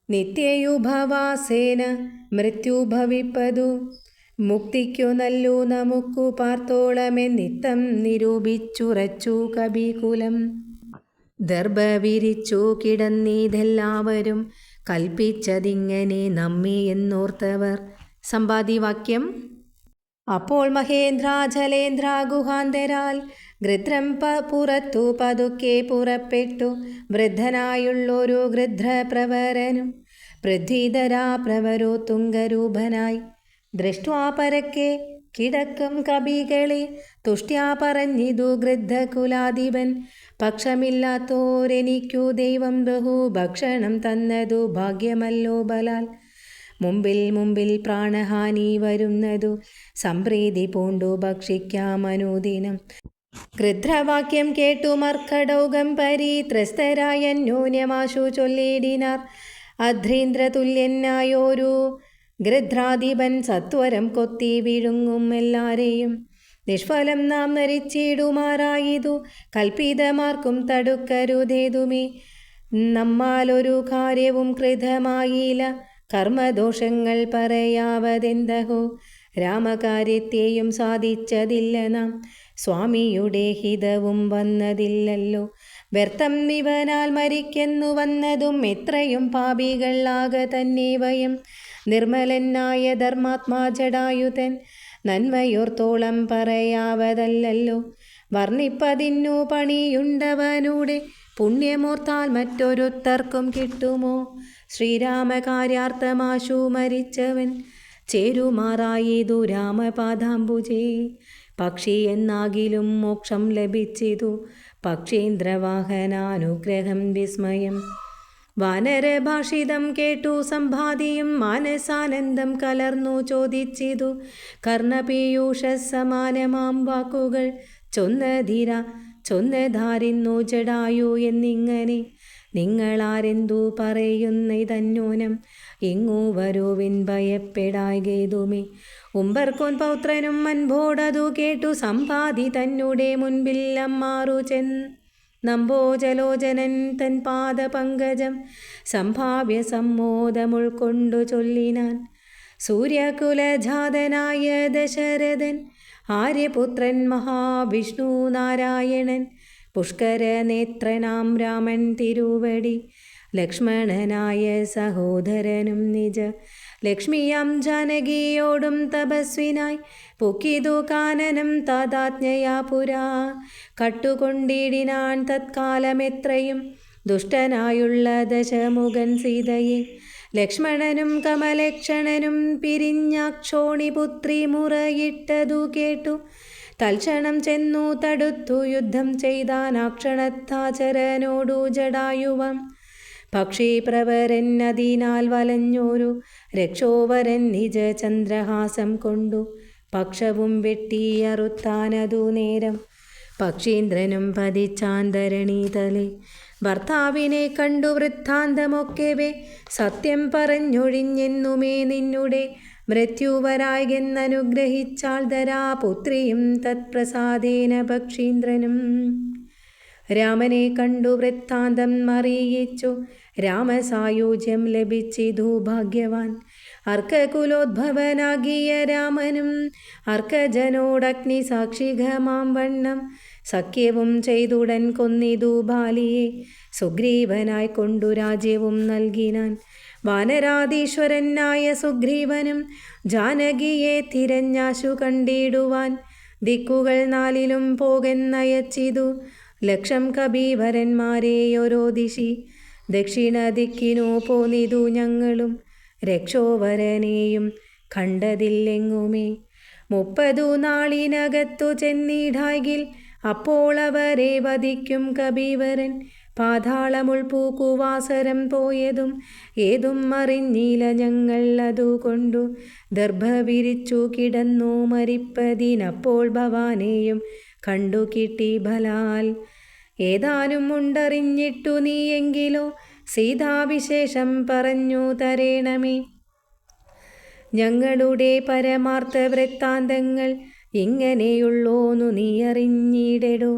നിത്യയുഭവാസേന മൃത്യു ഭവിപ്പതു. മുക്തിക്കു നല്ലു നമുക്കു പാർത്തോളമെന്നിത്തം നിരൂപിച്ചുറച്ചു കപികുലം. ദർഭ വിരിച്ചു കിടന്നീതെല്ലാവരും കൽപ്പിച്ചതിങ്ങനെ നമ്മെ എന്നോർത്തവർ. സമ്പാദിവാക്യം. അപ്പോൾ മഹേന്ദ്രാചലേന്ദ്ര ഗുഹാന്തരാൽ ഗൃധ്രം പുറത്തു പതുക്കെ പുറപ്പെട്ടു. വൃദ്ധനായുള്ളൊരു ഗൃധ്രപ്രവരനും പൃഥ്വിധരാ പ്രവരോ തുംഗരൂപനായി. ദൃഷ്ട്വാ പരക്കെ കിടക്കും കപികളെ തുഷ്ട്യാ പറഞ്ഞിതു ഗൃദ്ധകുലാധിപൻ. പക്ഷമില്ലാത്തോരെനിക്കു ദൈവം ബഹു ഭക്ഷണം തന്നതു ഭാഗ്യമല്ലോ ബലാൽ. മുമ്പിൽ മുമ്പിൽ പ്രാണഹാനി വരുന്നതു സംപ്രീതി പൂണ്ടു ഭക്ഷിക്കാമനുദിനം. ഗൃധ്രവാക്യം കേട്ടു മർക്കടൗകം പരിത്രസ്തരായ അന്യോന്യമാശു ചൊല്ലിടിനാർ. അധ്രീന്ദ്രതുല്യനായോരു ഗൃധ്രാധിപൻ സത്വരം കൊത്തി വിഴുങ്ങും എല്ലാരെയും. നിഷ്ഫലം നാം നരിച്ചിടുമാറായിതു കൽപ്പിതമാർക്കും തടുക്കരുതേതുമേ. നമ്മാലൊരു കാര്യവും കൃതമായില്ല. കർമ്മദോഷങ്ങൾ പറയാവതെന്തഹോ. രാമകാര്യത്തെയും സാധിച്ചതില്ല നാം. സ്വാമിയുടെ ഹിതവും വന്നതില്ലല്ലോ. വ്യർത്ഥം ഇവനാൽ മരിക്കെന്നു വന്നതും എത്രയും പാപികൾ ആകെ തന്നെ വയം. നിർമ്മലനായ ധർമാത്മാ ജടായുധൻ നന്മയോർത്തോളം പറയാവതല്ലോ. വർണ്ണിപ്പതിന്നു പണിയുണ്ടവനൂടെ പുണ്യമോർത്താൽ മറ്റൊരുത്തർക്കും കിട്ടുമോ. ശ്രീരാമകാര്യാർത്ഥമാശു മരിച്ചവൻ ചേരുമാറായതു രാമപാദാംബുജേ. പക്ഷി എന്നാകിലും മോക്ഷം ലഭിച്ചിതു പക്ഷീന്ദ്രവാഹനാനുഗ്രഹം വിസ്മയം. വാനരഭാഷിതം കേട്ടു സമ്പാദിയും മാനസാനന്ദം കലർന്നു ചോദിച്ചിതു. കർണപീയൂഷ സമാനമാം വാക്കുകൾ ചൊന്നധാരിന്നു ജടായു എന്നിങ്ങനെ. നിങ്ങളാരെന്തു പറയുന്നതന്യോനം ഇങ്ങു വരുവിൻ ഭയപ്പെടായ്കേതുമേ. ഉംബർക്കോൻ പൗത്രനും അൻപോടതു കേട്ടു സമ്പാദി തന്നുടെ മുൻപിൽ അമ്മാറു നമ്പോജലോചനൻ തൻ പാദപങ്കജം സംഭാവ്യ സമ്മോദമുൾക്കൊണ്ടു ചൊല്ലിനാൻ. സൂര്യകുലജാതനായ ദശരഥൻ ആര്യപുത്രൻ മഹാവിഷ്ണു നാരായണൻ പുഷ്കരനേത്രനാം രാമൻ തിരുവടി ലക്ഷ്മണനായ സഹോദരനും നിജ ലക്ഷ്മിയാം ജാനകിയോടും തപസ്വിനായി പൊക്കിതു കാനനം താതാജ്ഞയാ പുരാ. കട്ടുകൊണ്ടിടിനാൻ തത്കാലമെത്രയും ദുഷ്ടനായുള്ള ദശമുഖൻ സീതയെ. ലക്ഷ്മണനും കമലക്ഷണനും പിരിഞ്ഞാക്ഷോണിപുത്രി മുറയിട്ടതു കേട്ടു തൽക്ഷണം ചെന്നു തടുത്തു യുദ്ധം ചെയ്താനാക്ഷണത്താചരനോടു ജടായുവം. പക്ഷിപ്രവരൻ അതിനാൽ വലഞ്ഞോരു രക്ഷോവരൻ നിജ ചന്ദ്രഹാസം കൊണ്ടു പക്ഷവും വെട്ടിയറുത്താനതു നേരം. പക്ഷീന്ദ്രനും പതിച്ചാന്തരണീതലെ ഭർത്താവിനെ കണ്ടു വൃത്താന്തമൊക്കെവേ സത്യം പറഞ്ഞൊഴിഞ്ഞെന്നുമേ നിന്നുടെ മൃത്യുവരായെന്നനുഗ്രഹിച്ചാൾ ധരാപുത്രിയും തത്പ്രസാദേന പക്ഷീന്ദ്രനും. രാമനെ കണ്ടു വൃത്താന്തം അറിയിച്ചു രാമസായുജ്യം ലഭിച്ചിതു ഭാഗ്യവാൻ. അർക്കകുലോദ്ഭവനാകിയ രാമനും അർക്കജനോടഗ്നി സാക്ഷികമാം വണ്ണം സഖ്യവും ചെയ്തുടൻ കൊന്നിതു ബാലിയെ. സുഗ്രീവനായി കൊണ്ടു രാജ്യവും നൽകിനാൻ. വാനരാധീശ്വരനായ സുഗ്രീവനും ജാനകിയെ തിരഞ്ഞാശു കണ്ടിടുവാൻ ദിക്കുകൾ നാലിലും പോകെന്നയച്ചിതു ലക്ഷം കബീവരന്മാരെ ഓരോ ദിശി. ദക്ഷിണ ദിക്കിനു പോന്നിതു ഞങ്ങളും രക്ഷോവരനെയും കണ്ടതില്ലെങ്ങുമേ. 30 നാളിനകത്തു ചെന്നിടായിൽ അപ്പോൾ അവരെ വധിക്കും കബീവരൻ. പാതാളമുൾപൂക്കുവാസരം പോയതും ഏതും അറിഞ്ഞില്ല ഞങ്ങൾ. അതുകൊണ്ടു ദർഭ വിരിച്ചു കിടന്നു മരിപ്പതിനപ്പോൾ ഭവാനെയും കണ്ടു കിട്ടി ബലാൽ. ഏതാനും ഉണ്ടറിഞ്ഞിട്ടു നീയെങ്കിലോ സീതാവിശേഷം പറഞ്ഞു തരേണമേ. ഞങ്ങളുടെ പരമാർത്ഥ വൃത്താന്തങ്ങൾ ഇങ്ങനെയുള്ളോന്നു നീ അറിഞ്ഞിടടോ.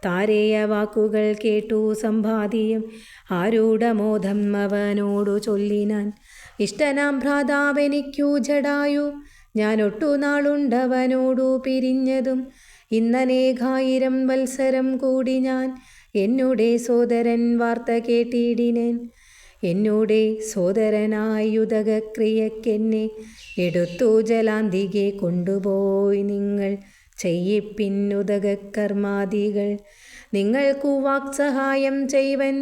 താരേയ വാക്കുകൾ കേട്ടു സമ്പാദിയും ആരൂഢമോദം അവനോടു ചൊല്ലിനാൻ. ഇഷ്ടനാം ഭ്രാതാവെനിക്കു ജടായു ഞാൻ ഒട്ടുനാളുണ്ടവനോടു പിരിഞ്ഞതും. ഇന്നനേകായിരം വത്സരം കൂടി ഞാൻ എന്നുടെ സോദരൻ വാർത്ത കേട്ടിടിനേൻ. എന്നുടെ സോദരനായുതകക്രിയക്കെന്നെ എടുത്തു ജലാന്തികെ കൊണ്ടുപോയി നിങ്ങൾ ചെയ്യിപ്പിന്നുതകർമാദികൾ. നിങ്ങൾക്കു വാക്സഹായം ചെയ്വൻ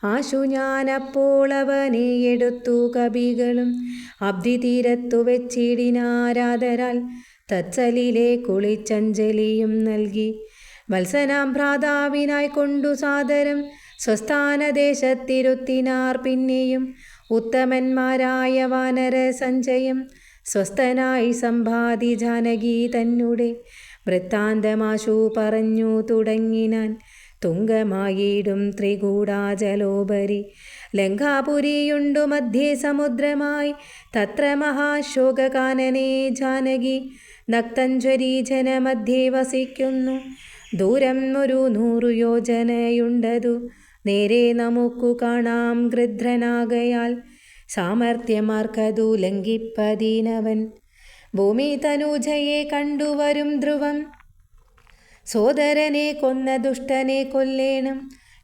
ആശു ഞാൻ. അപ്പോൾ അവനെ എടുത്തു കവികളും അബ്ധി തീരത്തു വെച്ചിടിനാരാദരാൽ തത്സലിലെ കുളിച്ചഞ്ജലിയും നൽകി. വത്സനാം ഭ്രാതാവിനായി കൊണ്ടു സാദരം സ്വസ്ഥാനദേശത്തിരുത്തിനാർ. പിന്നെയും ഉത്തമന്മാരായ വാനര സഞ്ചയം സ്വസ്ഥനായി സമ്പാദി ജാനകി തന്നെ വൃത്താന്തമാശു പറഞ്ഞു തുടങ്ങിനാൻ. തുങ്കമായിടും ത്രികൂടാചലോപരി ലങ്കാപുരിയുണ്ടു മധ്യേ സമുദ്രമായി. തത്ര മഹാശോകകാനനെ ജാനകി നക്തഞ്ജരി ജനമധ്യേ വസിക്കുന്നു. ദൂരം 100 യോജനയുണ്ടതു നേരെ നമുക്കു കാണാം. ഗൃധ്രനാകയാൽ സാമർഥ്യമാർക്കതു ലംഘിപ്പതിനവൻ. ഭൂമി തനൂജയെ കണ്ടുവരും ധ്രുവം. സോദരനെ കൊന്ന ദുഷ്ടനെ കൊല്ലേണം.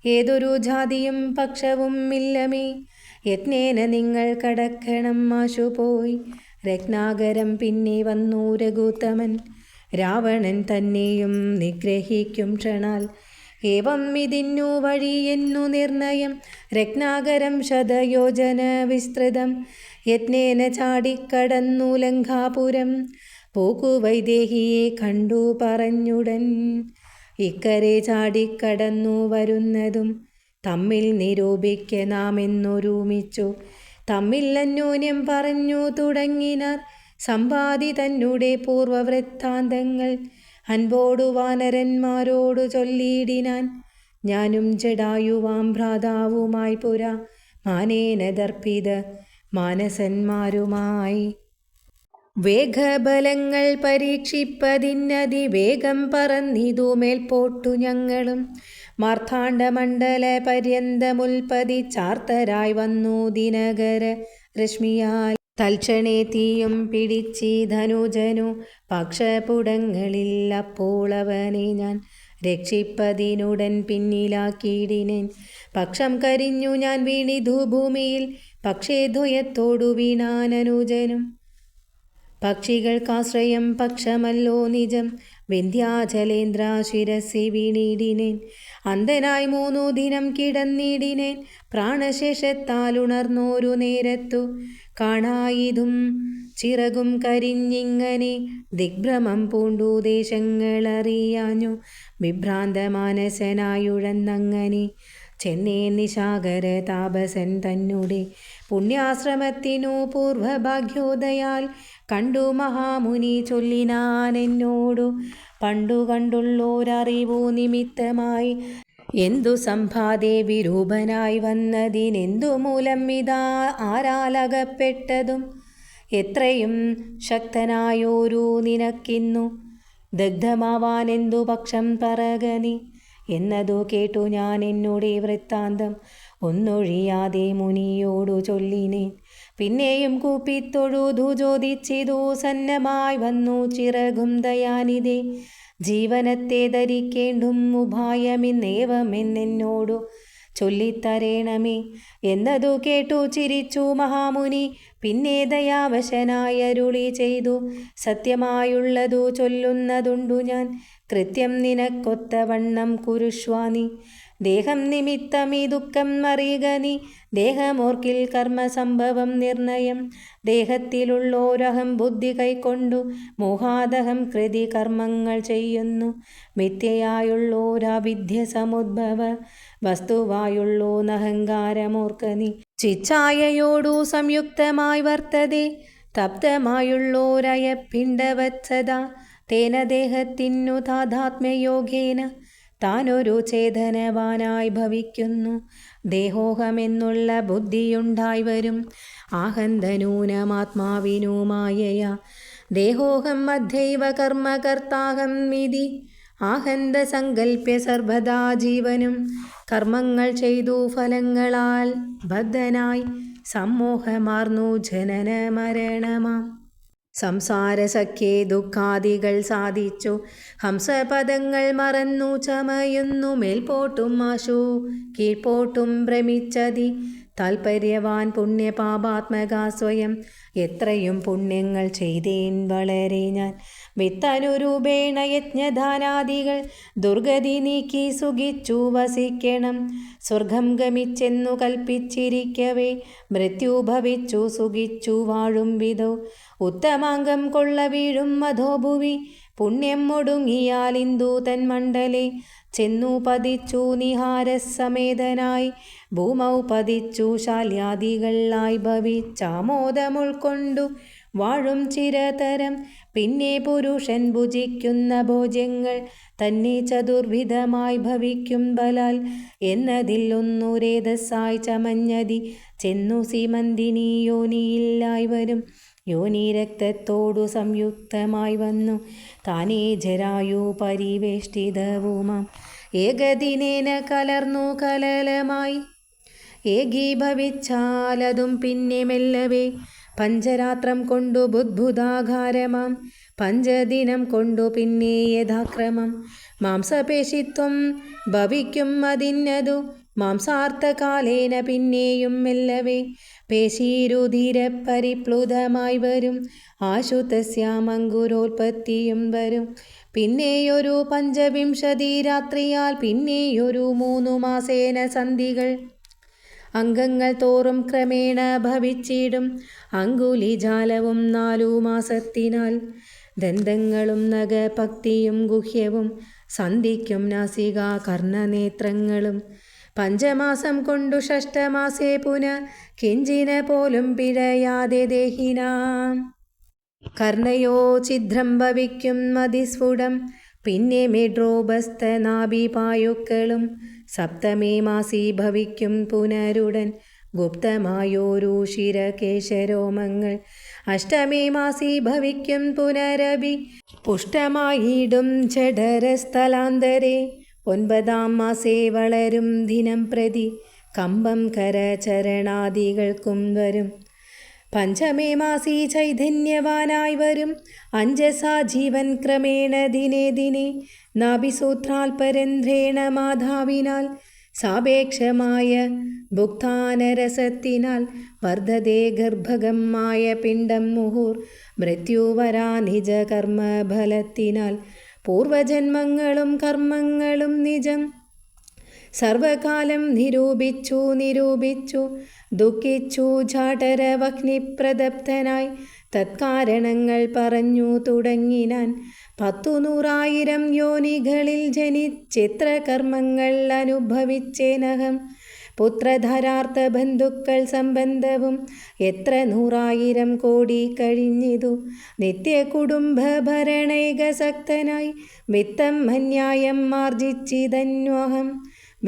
ഏതൊരു ജാതിയും പക്ഷവും ഇല്ലമേ. യത്നേന നിങ്ങൾ കടക്കണം ആശു പോയി. രത്നാകരം പിന്നെ വന്നു രഘുത്തമൻ. രാവണൻ തന്നെയും നിഗ്രഹിക്കും ക്ഷണാൽ. ഏവം ഇതിന്നു വഴിയെന്നു നിർണയം. രത്നാകരം ശതയോജന വിസ്തൃതം. യത്നേന ചാടിക്കടന്നു ലങ്കാപുരം. പോക്കു വൈദേഹിയെ കണ്ടു പറഞ്ഞുടൻ. ഇക്കരെ ചാടിക്കടന്നു വരുന്നതും തമ്മിൽ നിരൂപിക്ക നാം എന്നൊരുമിച്ചു. തമ്മിൽ അന്യോന്യം പറഞ്ഞു തുടങ്ങിനാർ. സമ്പാദി തന്നെ പൂർവവൃത്താന്തങ്ങൾ അൻപോടു വാനരന്മാരോടു ചൊല്ലിയിടിനാൻ. ഞാനും ജടായുവാം ഭ്രാതാവുമായി പുരാ മാനേന ദർപ്പിത മാനസന്മാരുമായി. വേഗബലങ്ങൾ പരീക്ഷിപ്പതിനതിവേഗം പറന്നിതു മേൽപോട്ടു ഞങ്ങളും. മാർത്താണ്ഡമണ്ഡല പര്യന്തമുൽപ്പതിച്ചാർത്തരായി വന്നു ദിനകര രശ്മിയാൽ. തൽക്ഷണേ തീയും പിടിച്ചി ധനുജനു പക്ഷപുടങ്ങളിൽ. അപ്പോൾ അവനെ ഞാൻ രക്ഷിപ്പതിനുടൻ പിന്നിലാക്കിയിടിനേൻ. പക്ഷം കരിഞ്ഞു ഞാൻ വീണിതു ഭൂമിയിൽ. പക്ഷേ ദ്വയത്തോടു വീണാനനുജനും. പക്ഷികൾക്കാശ്രയം പക്ഷമല്ലോ നിജം. വിന്ധ്യാചലേന്ദ്ര ശിരസി വീണിടിനേൻ. അന്ധനായി 3 ദിനം കിടന്നിടിനേൻ. പ്രാണശേഷത്താലുണർന്നോരു നേരത്തു കാണായിതും ചിറകും കരിഞ്ഞിങ്ങനെ. ദിഗ്ഭ്രമം പൂണ്ടു ദേശങ്ങളറിയാഞ്ഞു വിഭ്രാന്ത മാനസനായുഴന്നങ്ങനെ. ചെന്നേൻ നിശാകര താപസൻ തന്നെ പുണ്യാശ്രമത്തിനു പൂർവഭാഗ്യോദയാൽ. കണ്ടു മഹാമുനി ചൊല്ലിനാൻ എന്നോടു പണ്ടു കണ്ടുള്ളോരറിവു നിമിത്തമായി. എന്തു സമ്പാദേ വിരൂപനായി വന്നതിനെന്തു മൂലം ഇതാ ആരാലകപ്പെട്ടതും. എത്രയും ശക്തനായോരു നിനക്കിന്നു ദഗ്ധമാവാനെന്തു പക്ഷം പറകനി. എന്നതു കേട്ടു ഞാൻ എന്നുടെ വൃത്താന്തം ഒന്നൊഴിയാതെ മുനിയോടു ചൊല്ലിനേൻ. പിന്നെയും കൂപ്പിത്തൊഴുതു ചോദിച്ചിതു സന്നമായി വന്നു ചിറകും ദയാനിധേ. ജീവനത്തെ ധരിക്കേണ്ടും ഉപായമിന്നേവമെന്നോടു ചൊല്ലിത്തരേണമേ. എന്നതു കേട്ടു ചിരിച്ചു മഹാമുനി. പിന്നെ ദയാവശനായരുളി ചെയ്തു. സത്യമായുള്ളതു ചൊല്ലുന്നതുണ്ടു ഞാൻ. കൃത്യം നിനക്കൊത്തവണ്ണം കുരുഷ്വാനി. ദേഹം നിമിത്തമീ ദുഃഖം അറിയുക നീ. ദേഹമോർക്കിൽ കർമ്മസംഭവം നിർണയം. ദേഹത്തിലുള്ളോരഹം ബുദ്ധി കൈക്കൊണ്ടു മോഹാദഹം കൃതി കർമ്മങ്ങൾ ചെയ്യുന്നു. മിഥ്യയായുള്ളോരവിദ്യ സമുദ്ഭവ വസ്തുവായുള്ളോനഹങ്കാരമോർക്ക നീ. ചിച്ഛായയോടു സംയുക്തമായി വർത്തതേ തപ്തമായുള്ളോരയപ്പിണ്ടവത്സദാ. തേന ദേഹത്തിനു താതാത്മ്യയോഗേന താനൊരു ചേതനവാനായി ഭവിക്കുന്നു. ദേഹോഹമെന്നുള്ള ബുദ്ധിയുണ്ടായി വരും. ആഹന്തനൂനമാത്മാവിനു മായയാ. ദേഹോഹം മധ്യൈവ കർമ്മകർത്താഹം ഇതി. ആഹന്ത സങ്കല്പ്യ സർവദാ ജീവനും. കർമ്മങ്ങൾ ചെയ്തു ഫലങ്ങളാൽ ബദ്ധനായി സമ്മോഹമാർന്നു ജനന മരണമാം സംസാരസഖ്യേ ദുഃഖാദികൾ സാധിച്ചു. ഹംസപദങ്ങൾ മറന്നു ചമയുന്നു. മേൽപോട്ടും ആശു കീഴ്പോട്ടും ഭ്രമിച്ചതി. താൽപര്യവാൻ പുണ്യപാപാത്മക സ്വയം. എത്രയും പുണ്യങ്ങൾ ചെയ്തേൻ വളരെ ഞാൻ. വിത്തനുരൂപേണ യജ്ഞദാനാദികൾ ദുർഗതി നീക്കി സുഖിച്ചു വസിക്കണം. സ്വർഗം ഗമിച്ചെന്നു കൽപ്പിച്ചിരിക്കവേ മൃത്യു ഭവിച്ചു സുഖിച്ചു വാഴും വിധോ. ഉത്തമാംഗം കൊള്ള വീഴും മധോഭുവി. പുണ്യം ഒടുങ്ങിയാലിന്ദു തന്മണ്ഡലേ ചെന്നു പതിച്ചു നിഹാരസമേതനായി. ഭൂമൗ പതിച്ചു ശാല്യാദികളായി ഭവിച്ചാമോദമുൾക്കൊണ്ടു വാഴും ചിരതരം. പിന്നെ പുരുഷൻ ഭുജിക്കുന്ന ഭോജ്യങ്ങൾ തന്നെ ചതുർവിധമായി ഭവിക്കും ബലാൽ. എന്നതിൽ ഒന്നു രേതസ്സായി ചമഞ്ഞതി ചെന്നു സീമന്തിനി യോനിയില്ലായി വരും. യോനി രക്തത്തോടു സംയുക്തമായി വന്നു താനേ ജരായു പരിവേഷ്ടിതവുമാം. ഏകദിനേന കലർന്നു കലലമായി ഏകീഭവിച്ചാലതും പിന്നെ മെല്ലവേ പഞ്ചരാത്രം കൊണ്ടു ബുദ്ബുദാകാരമാം പഞ്ചദിനം കൊണ്ടു പിന്നെ യഥാക്രമം മാംസപേശിത്വം ഭവിക്കും അതിന്നതു മാംസാർത്ഥകാലേന പിന്നെയും മെല്ലവേ പേശീരുധീരപരിപ്ലുതമായി വരും ആശുതസ്യാമങ്കുരോൽപത്തിയും വരും പിന്നെയൊരു പഞ്ചവിംശതി രാത്രിയാൽ പിന്നെയൊരു 3 മാസേന സന്ധികൾ അംഗങ്ങൾ തോറും ക്രമേണ ഭവിച്ചിടും അങ്കുലിജാലവും 4 മാസത്തിനാൽ ദന്തങ്ങളും നഖപക്തിയും ഗുഹ്യവും സന്ധിക്കും നാസിക കർണനേത്രങ്ങളും 5 മാസം കൊണ്ടു ഷഷ്ടമാസേ പുനഃ കിഞ്ചിന പോലും പിഴയാതെ ദേഹിനാം കർണയോ ഛിദ്രം ഭവിക്കും അതിസ്ഫുടം പിന്നെ മേഡ്രോബസ്ത നാഭിപായുക്കളും സപ്തമേ മാസി ഭവിക്കും പുനരുടൻ ഗുപ്തമായോരു ശിരകേശരോമങ്ങൾ അഷ്ടമേ മാസി ഭവിക്കും പുനരഭി പുഷ്ടമായിടും ജഠരസ്ഥലാന്തരേ 9-ാം മാസേ വളരും ദിനം പ്രതി കമ്പം കരചരണാദികൾക്കും വരും പഞ്ചമേ മാസി ചൈതന്യവാനായി വരും അഞ്ജസാ ജീവൻ ക്രമേണ ദിനേ ദിനേ നാഭിസൂത്രാൽപരന്ധ്രേണ മാധാവിനാൽ സാപേക്ഷമായ ഭുക്താനരസത്തിനാൽ വർദ്ധതേ ഗർഭഗമായ പിണ്ഡം മുഹുർ മൃത്യുവരാ നിജ കർമ്മഫലത്തിനാൽ പൂർവജന്മങ്ങളും കർമ്മങ്ങളും നിജം സർവകാലം നിരൂപിച്ചു ദുഃഖിച്ചു ജാഠരവഹ്നിപ്രദപ്തനായി തത്കാരണങ്ങൾ പറഞ്ഞു തുടങ്ങിനാൻ 100,000 യോനികളിൽ ജനിച്ചിത്ര കർമ്മങ്ങൾ അനുഭവിച്ചേനഹം പുത്രധാരാർത്ഥ ബന്ധുക്കൾ സംബന്ധവും എത്ര 100,000 കോടി കഴിഞ്ഞിതു നിത്യകുടുംബഭരണൈകസക്തനായി വിത്തം അന്യായം മാർജിച്ചിതന്വഹം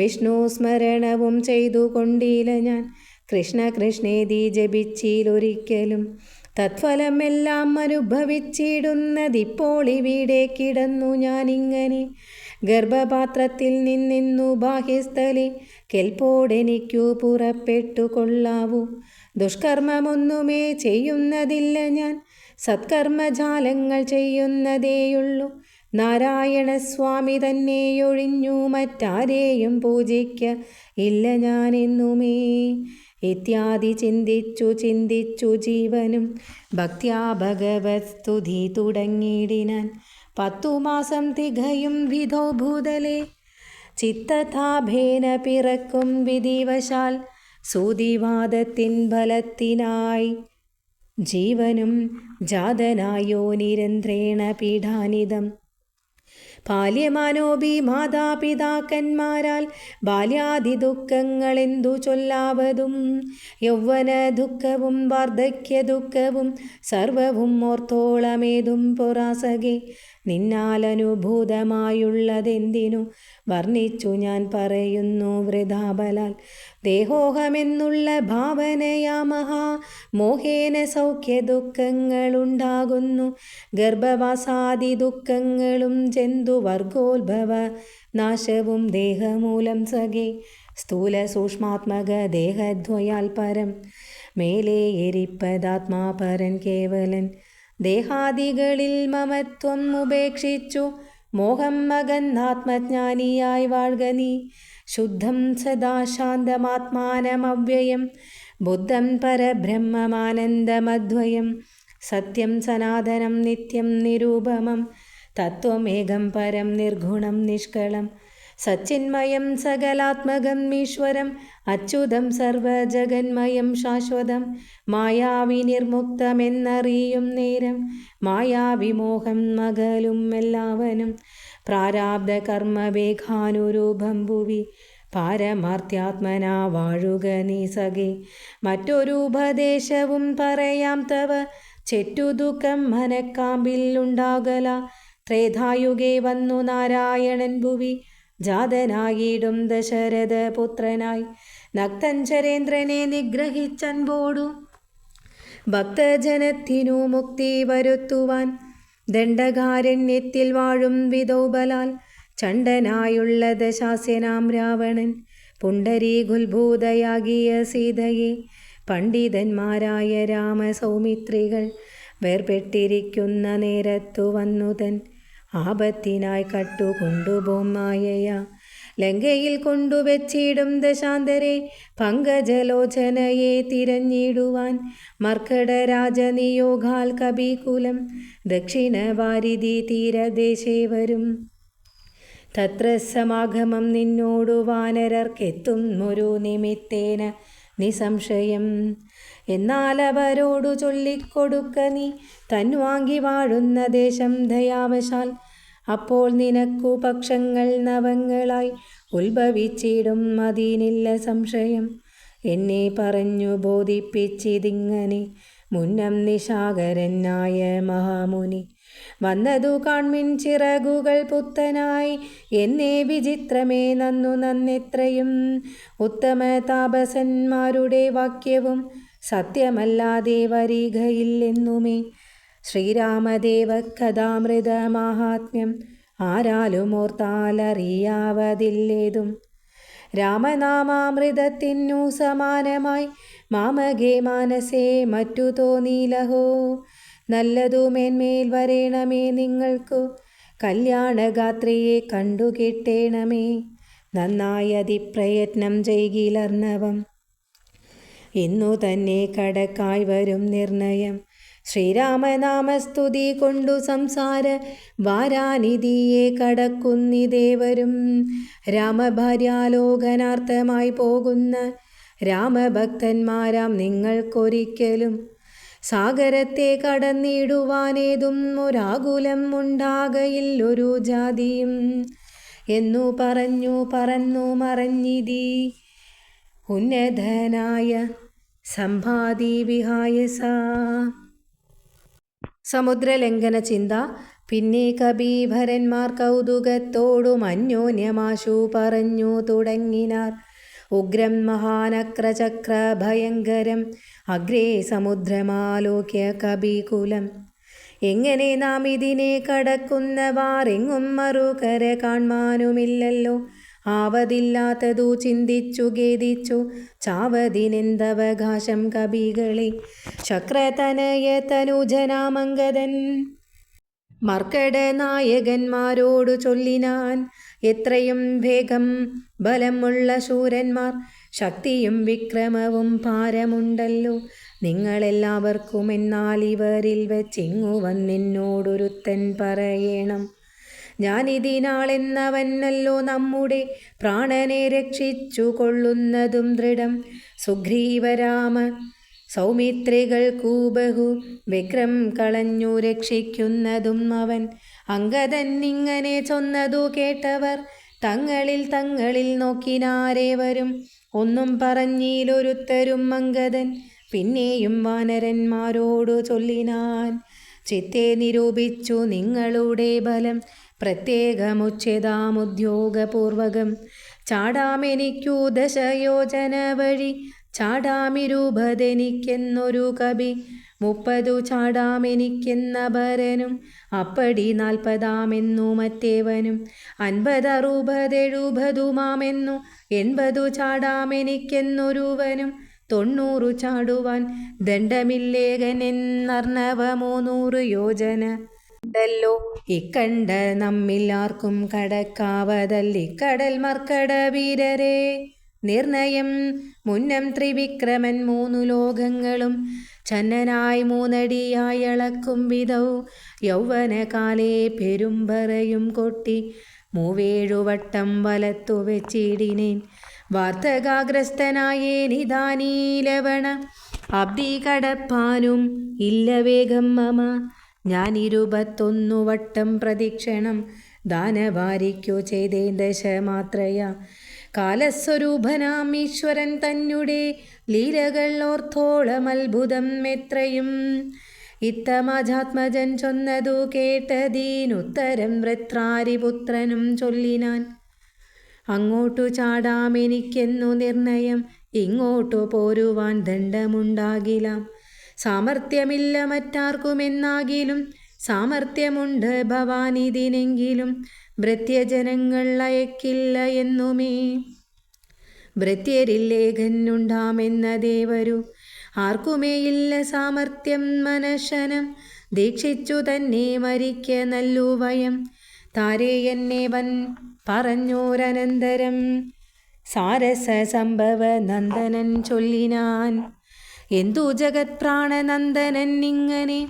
വിഷ്ണു സ്മരണവും ചെയ്തുകൊണ്ടില്ല ഞാൻ കൃഷ്ണ കൃഷ്ണേതി ജപിച്ചിലൊരിക്കലും തത്ഫലമെല്ലാം അനുഭവിച്ചിടുന്നതിപ്പോൾ ഇവിടെ കിടന്നു ഞാനിങ്ങനെ ഗർഭപാത്രത്തിൽ നിന്നു ബാഹ്യസ്ഥലെ കെൽപ്പോടെനിക്കു പുറപ്പെട്ടു കൊള്ളാവൂ ദുഷ്കർമ്മമൊന്നുമേ ചെയ്യുന്നതില്ല ഞാൻ സത്കർമ്മജാലങ്ങൾ ചെയ്യുന്നതേയുള്ളൂ നാരായണസ്വാമി തന്നെയൊഴിഞ്ഞു മറ്റാരെയും പൂജിക്ക ഇല്ല ഞാനെന്നുമേ ഇത്യാദി ചിന്തിച്ചു ജീവനും ഭക്ത്യാ ഭഗവത് സ്തുതി തുടങ്ങിയിടിനാൻ 10 മാസം തികയും വിധോ ഭൂതലേ ചിത്തതാഭേന പിറക്കും വിധിവശാൽ സൂതിവാദത്തിൻ ഫലത്തിനായി ജീവനും ജാതനായോ നിരന്ത്രേണ പീഡാനിതം പാല്യമാനോപി മാതാപിതാക്കന്മാരാൽ ബാല്യാദി ദുഃഖങ്ങളെന്തു ചൊല്ലാവതും യൗവന ദുഃഖവും വാർദ്ധക്യ ദുഃഖവും സർവവും ഓർത്തോളമേതും പൊറാസകെ നിന്നാലനുഭൂതമായുള്ളതെന്തിനു വർണ്ണിച്ചു ഞാൻ പറയുന്നു വൃഥാബലാൽ ദേഹോഹമെന്നുള്ള ഭാവനയാ മഹാ മോഹേന സൗഖ്യ ദുഃഖങ്ങളുണ്ടാകുന്നു ഗർഭവാസാദി ദുഃഖങ്ങളും ജന്തുവർഗോത്ഭവ നാശവും ദേഹമൂലം സഖേ സ്ഥൂല സൂക്ഷ്മാത്മക ദേഹദ്വയാൽ പരം മേലേ എരിപ്പതാത്മാ പരൻ കേവലൻ ദേഹാദികളിൽ മമത്വം ഉപേക്ഷിച്ചു മോഹം മകന്നാത്മജ്ഞാനിയായി വാഴ്ക നീ ശുദ്ധം സദാ ശാന്തമാത്മാനമവ്യയം ബുദ്ധം പരബ്രഹ്മമാനന്ദമദ്വയം സത്യം സനാതനം നിത്യം നിരൂപമം തത്വമേകം പരം നിർഗുണം നിഷ്കളം സച്ചിന്മയം സകലാത്മകം ഈശ്വരം അച്യുതം സർവജഗന്മയം ശാശ്വതം മായാവിനിർമുക്തമെന്നറിയും നേരം മായാവിമോഹം മകലും എല്ലാവനും പ്രാരാബ്ധ കർമ്മവേഗാനുരൂപം ഭുവി പാരമാർത്യാത്മനാ വാഴുക നീ സഖേ മറ്റൊരു ഉപദേശവും പറയാം തവ ചെറ്റുദുഃഖം മനക്കാമ്പിൽ ഉണ്ടാകല ത്രേധായുഗേ വന്നു നാരായണൻ ഭുവി ജാതനായിടും ദശരഥ പുത്രനായി നക്തഞ്ചരേന്ദ്രനെ നിഗ്രഹിച്ചൻപോടു ഭക്തജനത്തിനു മുക്തി വരുത്തുവാൻ ദണ്ഡകാരണ്യത്തിൽ വാഴും വിധൗബലാൽ ചണ്ഡനായുള്ള ദശാസ്യനാം രാവണൻ പുണ്ടരീകുൽഭൂതയാകിയ സീതയെ പണ്ഡിതന്മാരായ രാമസൗമിത്രികൾ വേർപെട്ടിരിക്കുന്ന നേരത്തു വന്നുതൻ ആപത്തിനായി കട്ടുകൊണ്ടുപോം മായയാ. ലങ്കയിൽ കൊണ്ടുവച്ചിടും ദശാന്തരെ പങ്കജലോചനയെ തിരഞ്ഞിടുവാൻ മർക്കടരാജനിയോഗാൽ കപികുലം ദക്ഷിണവാരിധി തീരദേശേ വരും. തത്ര സമാഗമം നിന്നോടു വാനരർക്കെത്തും ഒരു നിമിത്തേന നിസംശയം. എന്നാൽ അവരോടു ചൊല്ലിക്കൊടുക്ക നീ തൻവാങ്ങി വാഴുന്ന ദേശം ദയാവശാൽ. അപ്പോൾ നിനക്കു പക്ഷങ്ങൾ നവങ്ങളായി ഉത്ഭവിച്ചിടും, അതിനില്ല സംശയം. എന്നെ പറഞ്ഞു ബോധിപ്പിച്ചിതിങ്ങനെ മുന്നം നിശാകരനായ മഹാമുനി. വന്നതു കാൺമിൻ ചിറകുകൾ പുത്തനായി എന്നെ വിചിത്രമേ നന്നു നന്നെത്രയും. ഉത്തമ താപസന്മാരുടെ വാക്യവും സത്യമല്ലാതെ വരികയില്ലെന്നുമേ. ശ്രീരാമദേവ കഥാമൃത മാഹാത്മ്യം ആരാലും ഓർത്താലറിയാവതില്ലേതും. രാമനാമാമൃതത്തിനു സമാനമായി മാമകേ മാനസേ മറ്റു തോന്നീലഹോ. നല്ലതുമേന്മേൽ വരേണമേ നിങ്ങൾക്കു കല്യാണഗാത്രിയെ കണ്ടു കിട്ടേണമേ. നന്നായതിപ്രയത്നം ചെയ്കിലർണവം ഇന്നു തന്നെ കടക്കായി വരും നിർണയം. ശ്രീരാമനാമസ്തുതി കൊണ്ടു സംസാര വാരാനിധിയെ കടക്കുന്നിദേവരും. രാമഭാര്യാലോകനാർത്ഥമായി പോകുന്ന രാമഭക്തന്മാരാം നിങ്ങൾക്കൊരിക്കലും സാഗരത്തെ കടന്നിടുവാനേതും ഒരാകുലം ഉണ്ടാകയില്ലൊരു ജാതിയും. എന്നു പറന്നു മറഞ്ഞിതി ഉന്നതനായ സമ്പാദി വിഹായസ. സമുദ്രലംഘന ചിന്ത. പിന്നെ കബീഭരന്മാർ കൗതുകത്തോടും അന്യോന്യമാശു പറഞ്ഞു തുടങ്ങിനാർ. ഉഗ്രം മഹാനക്രചക്ര ഭയങ്കരം അഗ്രേ സമുദ്രമാലോക്യ കപികുലം. എങ്ങനെ നാം ഇതിനെ കടക്കുന്നവാർ എങ്ങും മറുകര കാൺമാനുമില്ലല്ലോ. ആവതില്ലാത്തതു ചിന്തിച്ചു ഖേദിച്ചു ചാവതിനെന്തവകാശം കപികളെ. ശക്രതനയ തനുജനാമംഗദൻ മർക്കടനായകന്മാരോടു ചൊല്ലിനാൻ. എത്രയും വേഗം ബലമുള്ള ശൂരന്മാർ ശക്തിയും വിക്രമവും പാരമുണ്ടല്ലോ നിങ്ങളെല്ലാവർക്കും. എന്നാൽ ഇവരിൽ വെച്ചിങ്ങു വന്നെന്നോടൊരുത്തൻ പറയണം. ഞാനിതിനാളെന്നവനല്ലോ നമ്മുടെ പ്രാണനെ രക്ഷിച്ചു കൊള്ളുന്നതും ദൃഢം. സുഗ്രീവരാമ സൗമിത്രികൾക്കു ബഹു വിക്രം കളഞ്ഞു രക്ഷിക്കുന്നതും അവൻ. അംഗദൻ ഇങ്ങനെ ചൊന്നതു കേട്ടവർ തങ്ങളിൽ നോക്കിനാരേവരും. ഒന്നും പറഞ്ഞിലൊരുത്തരും അംഗദൻ. പിന്നെയും വാനരന്മാരോടു ചൊല്ലിനാൻ. ചിത്തെ നിരൂപിച്ചു നിങ്ങളുടെ ബലം പ്രത്യേകമുച്ഛേദാമുദ്യോഗപൂർവകം. ചാടാമെനിക്കു ദശയോജന വഴി ചാടാമിരൂപതെനിക്കെന്നൊരു കവി. 30 ചാടാമെനിക്കെന്ന ഭരനും അപ്പടി 40 മറ്റേവനും. 50 60 70 80 ചാടാമെനിക്കെന്നൊരുവനും. 90 ചാടുവാൻ ദണ്ഡമില്ലേകനെന്നർണവ 300 യോജന ണ്ടല്ലോ. ഇക്കണ്ട നമ്മിൽ ആർക്കും കടക്കാവതല്ലിക്കടൽ മർക്കട വീരരെ. നിർണയം മുന്നം ത്രിവിക്രമൻ 3 ലോകങ്ങളും ചന്നനായി 3 അടിയായി അളക്കും വിധൗ. യൗവനകാലേ പെരുമ്പറയും കൊട്ടി 7 വട്ടം വലത്തു വെച്ചിടിനേൻ. വാർത്തകാഗ്രസ്തനായേനിതാനീ ലവണ അബ്ദി കടപ്പാനും ഇല്ല വേഗം മമ. ഞാൻ 21 വട്ടം പ്രദക്ഷിണം ദാനവാരിക്കു ചെയ്തേൻ ദശമാത്രയാ. കാലസ്വരൂപനാം ഈശ്വരൻ തന്നെ ലീലകൾ ഓർത്തോളം അത്ഭുതം എത്രയും. ഇത്തമജാത്മജൻ ചൊന്നതു കേട്ടതീനുത്തരം വൃത്രാരിപുത്രനും ചൊല്ലിനാൻ. അങ്ങോട്ടു ചാടാമെനിക്കെന്നു നിർണയം, ഇങ്ങോട്ടു പോരുവാൻ ദണ്ഡമുണ്ടാകിലാം. സാമർഥ്യമില്ല മറ്റാർക്കുമെന്നാകിലും സാമർഥ്യമുണ്ട് ഭവാനിതിനെങ്കിലും. ഭൃത്യജനങ്ങൾ അയക്കില്ല എന്നുമേ. ഭൃത്യരില്ലേഖനുണ്ടാമെന്ന ദേവരു ആർക്കുമേയില്ല സാമർത്ഥ്യം മനശനം ദീക്ഷിച്ചു തന്നെ മരിക്ക നല്ലുവയം താരേ എന്നെ വൻ പറഞ്ഞോരനന്തരം സാരസ സംഭവ നന്ദനൻ ചൊല്ലിനാൻ. എന്തു ജഗത് പ്രാണനന്ദനൻ ഇങ്ങനെ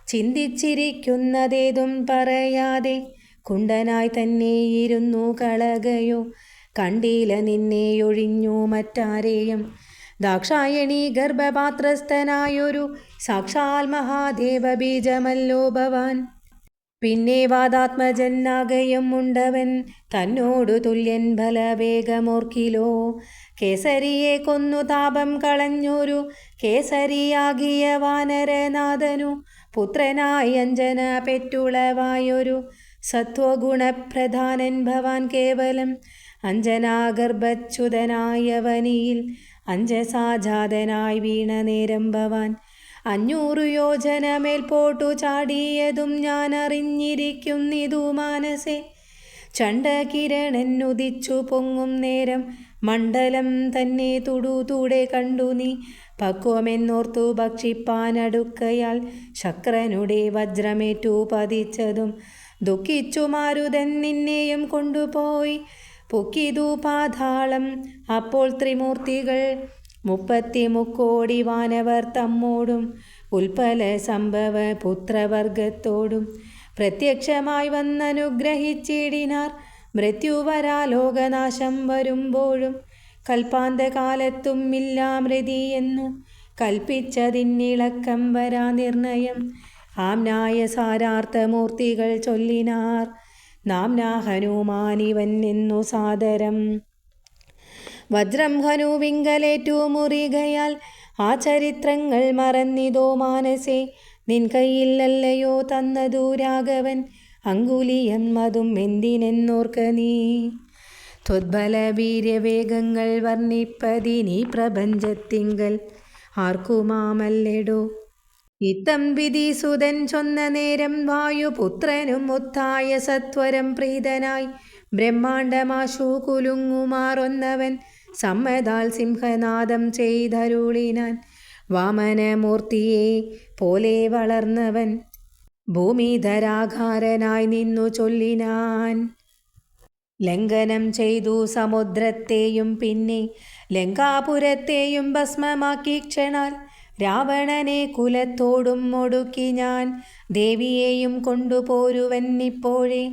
ചിന്തിച്ചിരിക്കുന്നതേതും പറയാതെ കുണ്ടനായി തന്നെ ഇരുന്നു കളകയോ കണ്ടീല നിന്നെയൊഴിഞ്ഞു മറ്റാരെയും. ദാക്ഷായണി ഗർഭപാത്രസ്ഥനായൊരു സാക്ഷാൽ മഹാദേവ ബീജമല്ലോ ഭവാൻ. പിന്നെ വാദാത്മജനാകയും ഉണ്ടവൻ തന്നോടു തുല്യൻ ബലവേഗമോർക്കിലോ. കേസരിയെ കൊന്നു താപം കളഞ്ഞൊരു കേസരിയാകിയ വാനരനാഥനു പുത്രനായി അഞ്ജന പെറ്റുളവായൊരു സത്വഗുണപ്രധാനൻ ഭവാൻ കേവലം. അഞ്ജനാഗർഭച്യുതനായവനിയിൽ അഞ്ജസാജാതനായി വീണ നേരം ഭവാൻ 500 യോജന മേൽപോട്ടു ചാടിയതും ഞാൻ അറിഞ്ഞിരിക്കുന്നിതു മാനസേ. ചണ്ഡകിരണനുദിച്ചു പൊങ്ങും നേരം മണ്ഡലം തന്നെ തുടുതൂടെ കണ്ടു നീ പക്വമെന്നോർത്തു ഭക്ഷിപ്പാനടുക്കയാൽ ശക്രനുടെ വജ്രമേറ്റു പതിച്ചതും ദുഃഖിച്ചു മാരുതൻ നിന്നെയും കൊണ്ടുപോയി പൊക്കിതു പാതാളം. അപ്പോൾ ത്രിമൂർത്തികൾ 30 കോടി വാനവർ തമ്മോടും ഉൽപ്പല സംഭവ പുത്രവർഗത്തോടും പ്രത്യക്ഷമായി വന്നനുഗ്രഹിച്ചിടിനാർ. മൃത്യുവരാ ലോകനാശം വരുമ്പോഴും കൽപ്പാന്തകാലത്തും ഇല്ലാമൃതി എന്നു കൽപ്പിച്ചതിന്നിളക്കം വരാ നിർണയം. ആംനായ സാരാർത്ഥമൂർത്തികൾ ചൊല്ലിനാർ നാംനാ ഹനുമാനിവൻ എന്നു സാദരം. വജ്രം ഹനുവിങ്കലേറ്റു മുറികയാൽ ആ ചരിത്രങ്ങൾ മറന്നിതോ മാനസേ. നിൻ കയ്യിലല്ലയോ തന്നതു രാഘവൻ അങ്കുലിയം അതും എന്തിനെന്നോർക്ക നീ. ത്വദ്ബല വീര്യവേഗങ്ങൾ വർണ്ണിപ്പതിനീ പ്രപഞ്ചത്തിങ്കൽ ആർക്കുമാമല്ലെടോ. ഇത്തം വിധിസുതൻ ചൊന്ന നേരം വായുപുത്രനും ഒത്തായ സത്വരം പ്രീതനായി ബ്രഹ്മാണ്ടമാശു കുലുങ്ങുമാറൊന്നവൻ സമ്മതാൽ സിംഹനാദം ചെയ്തരുളിനാൻ. വാമനമൂർത്തിയെ പോലെ വളർന്നവൻ ഭൂമിധരാകാരനായി നിന്നു ചൊല്ലിനാൻ. ലംഘനം ചെയ്തു സമുദ്രത്തെയും പിന്നെ ലങ്കാപുരത്തെയും ഭസ്മമാക്കി ക്ഷണാൽ രാവണനെ കുലത്തോടും ഒടുക്കി ഞാൻ ദേവിയെയും കൊണ്ടുപോരുവൻ ഇപ്പോഴേ.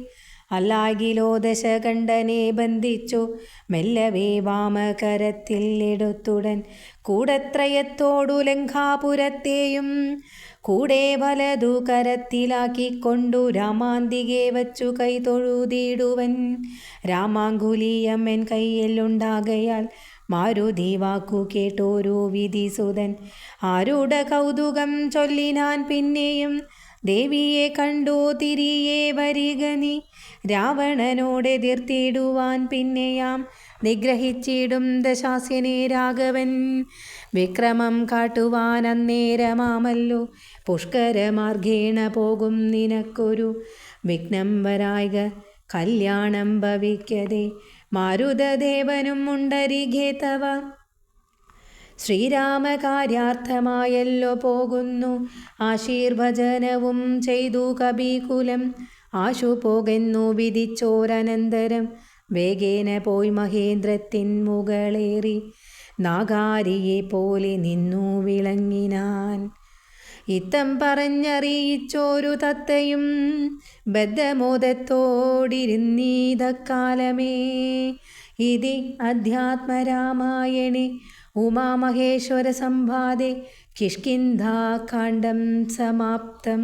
അല്ലാകിലോ ദശകണ്ഠനെ ബന്ധിച്ചു മെല്ലവേ വാമകരത്തിൽ എടുത്തുടൻ കൂടത്രയത്തോടു ലങ്കാപുരത്തെയും കൂടെ വലതു കരത്തിലാക്കിക്കൊണ്ടു രാമാന്തികെ വച്ചു കൈ തൊഴുതിടുവൻ. രാമാങ്കുലിയം എൻ കയ്യിലുണ്ടാകയാൽ മാരുതി വാക്കു കേട്ടോരു വിധിസുതൻ ആരുടെ കൗതുകം ചൊല്ലിനാൻ പിന്നെയും. ദേവിയെ കണ്ടു തിരിയെ വരിക നീ രാവണനോടെതിർത്തിടുവാൻ പിന്നെയാം നിഗ്രഹിച്ചിടും ദശാസ്യനെ രാഘവൻ. വിക്രമം കാട്ടുവാൻ അന്നേരമാമല്ലോ പുഷ്കരമാർഗേണ പോകും നിനക്കൊരു വിഘ്നം വരായ്ക കല്യാണം ഭവിക്കതേ. മാരുതദേവനും ഉണ്ടരികെ തവ ശ്രീരാമകാര്യാർത്ഥമായല്ലോ പോകുന്നു. ആശീർവചനവും ചെയ്തു കപികുലം ആശു പോകെന്നു വിധിച്ചോരനന്തരം വേഗേന പോയി മഹേന്ദ്രത്തിൻ മുകളേറി നാഗാരിയെ പോലെ നിന്നു വിളങ്ങിനാൻ. ഇത്തം പറഞ്ഞറിയിച്ചോരു തത്തയും ബദ്ധമോദത്തോടിരുന്നീതക്കാലമേ. ഇതി അധ്യാത്മരാമായണേ ഉമാമഹേശ്വര സംവാദേ കിഷ്കിന്ധാകാണ്ഡം സമാപ്തം.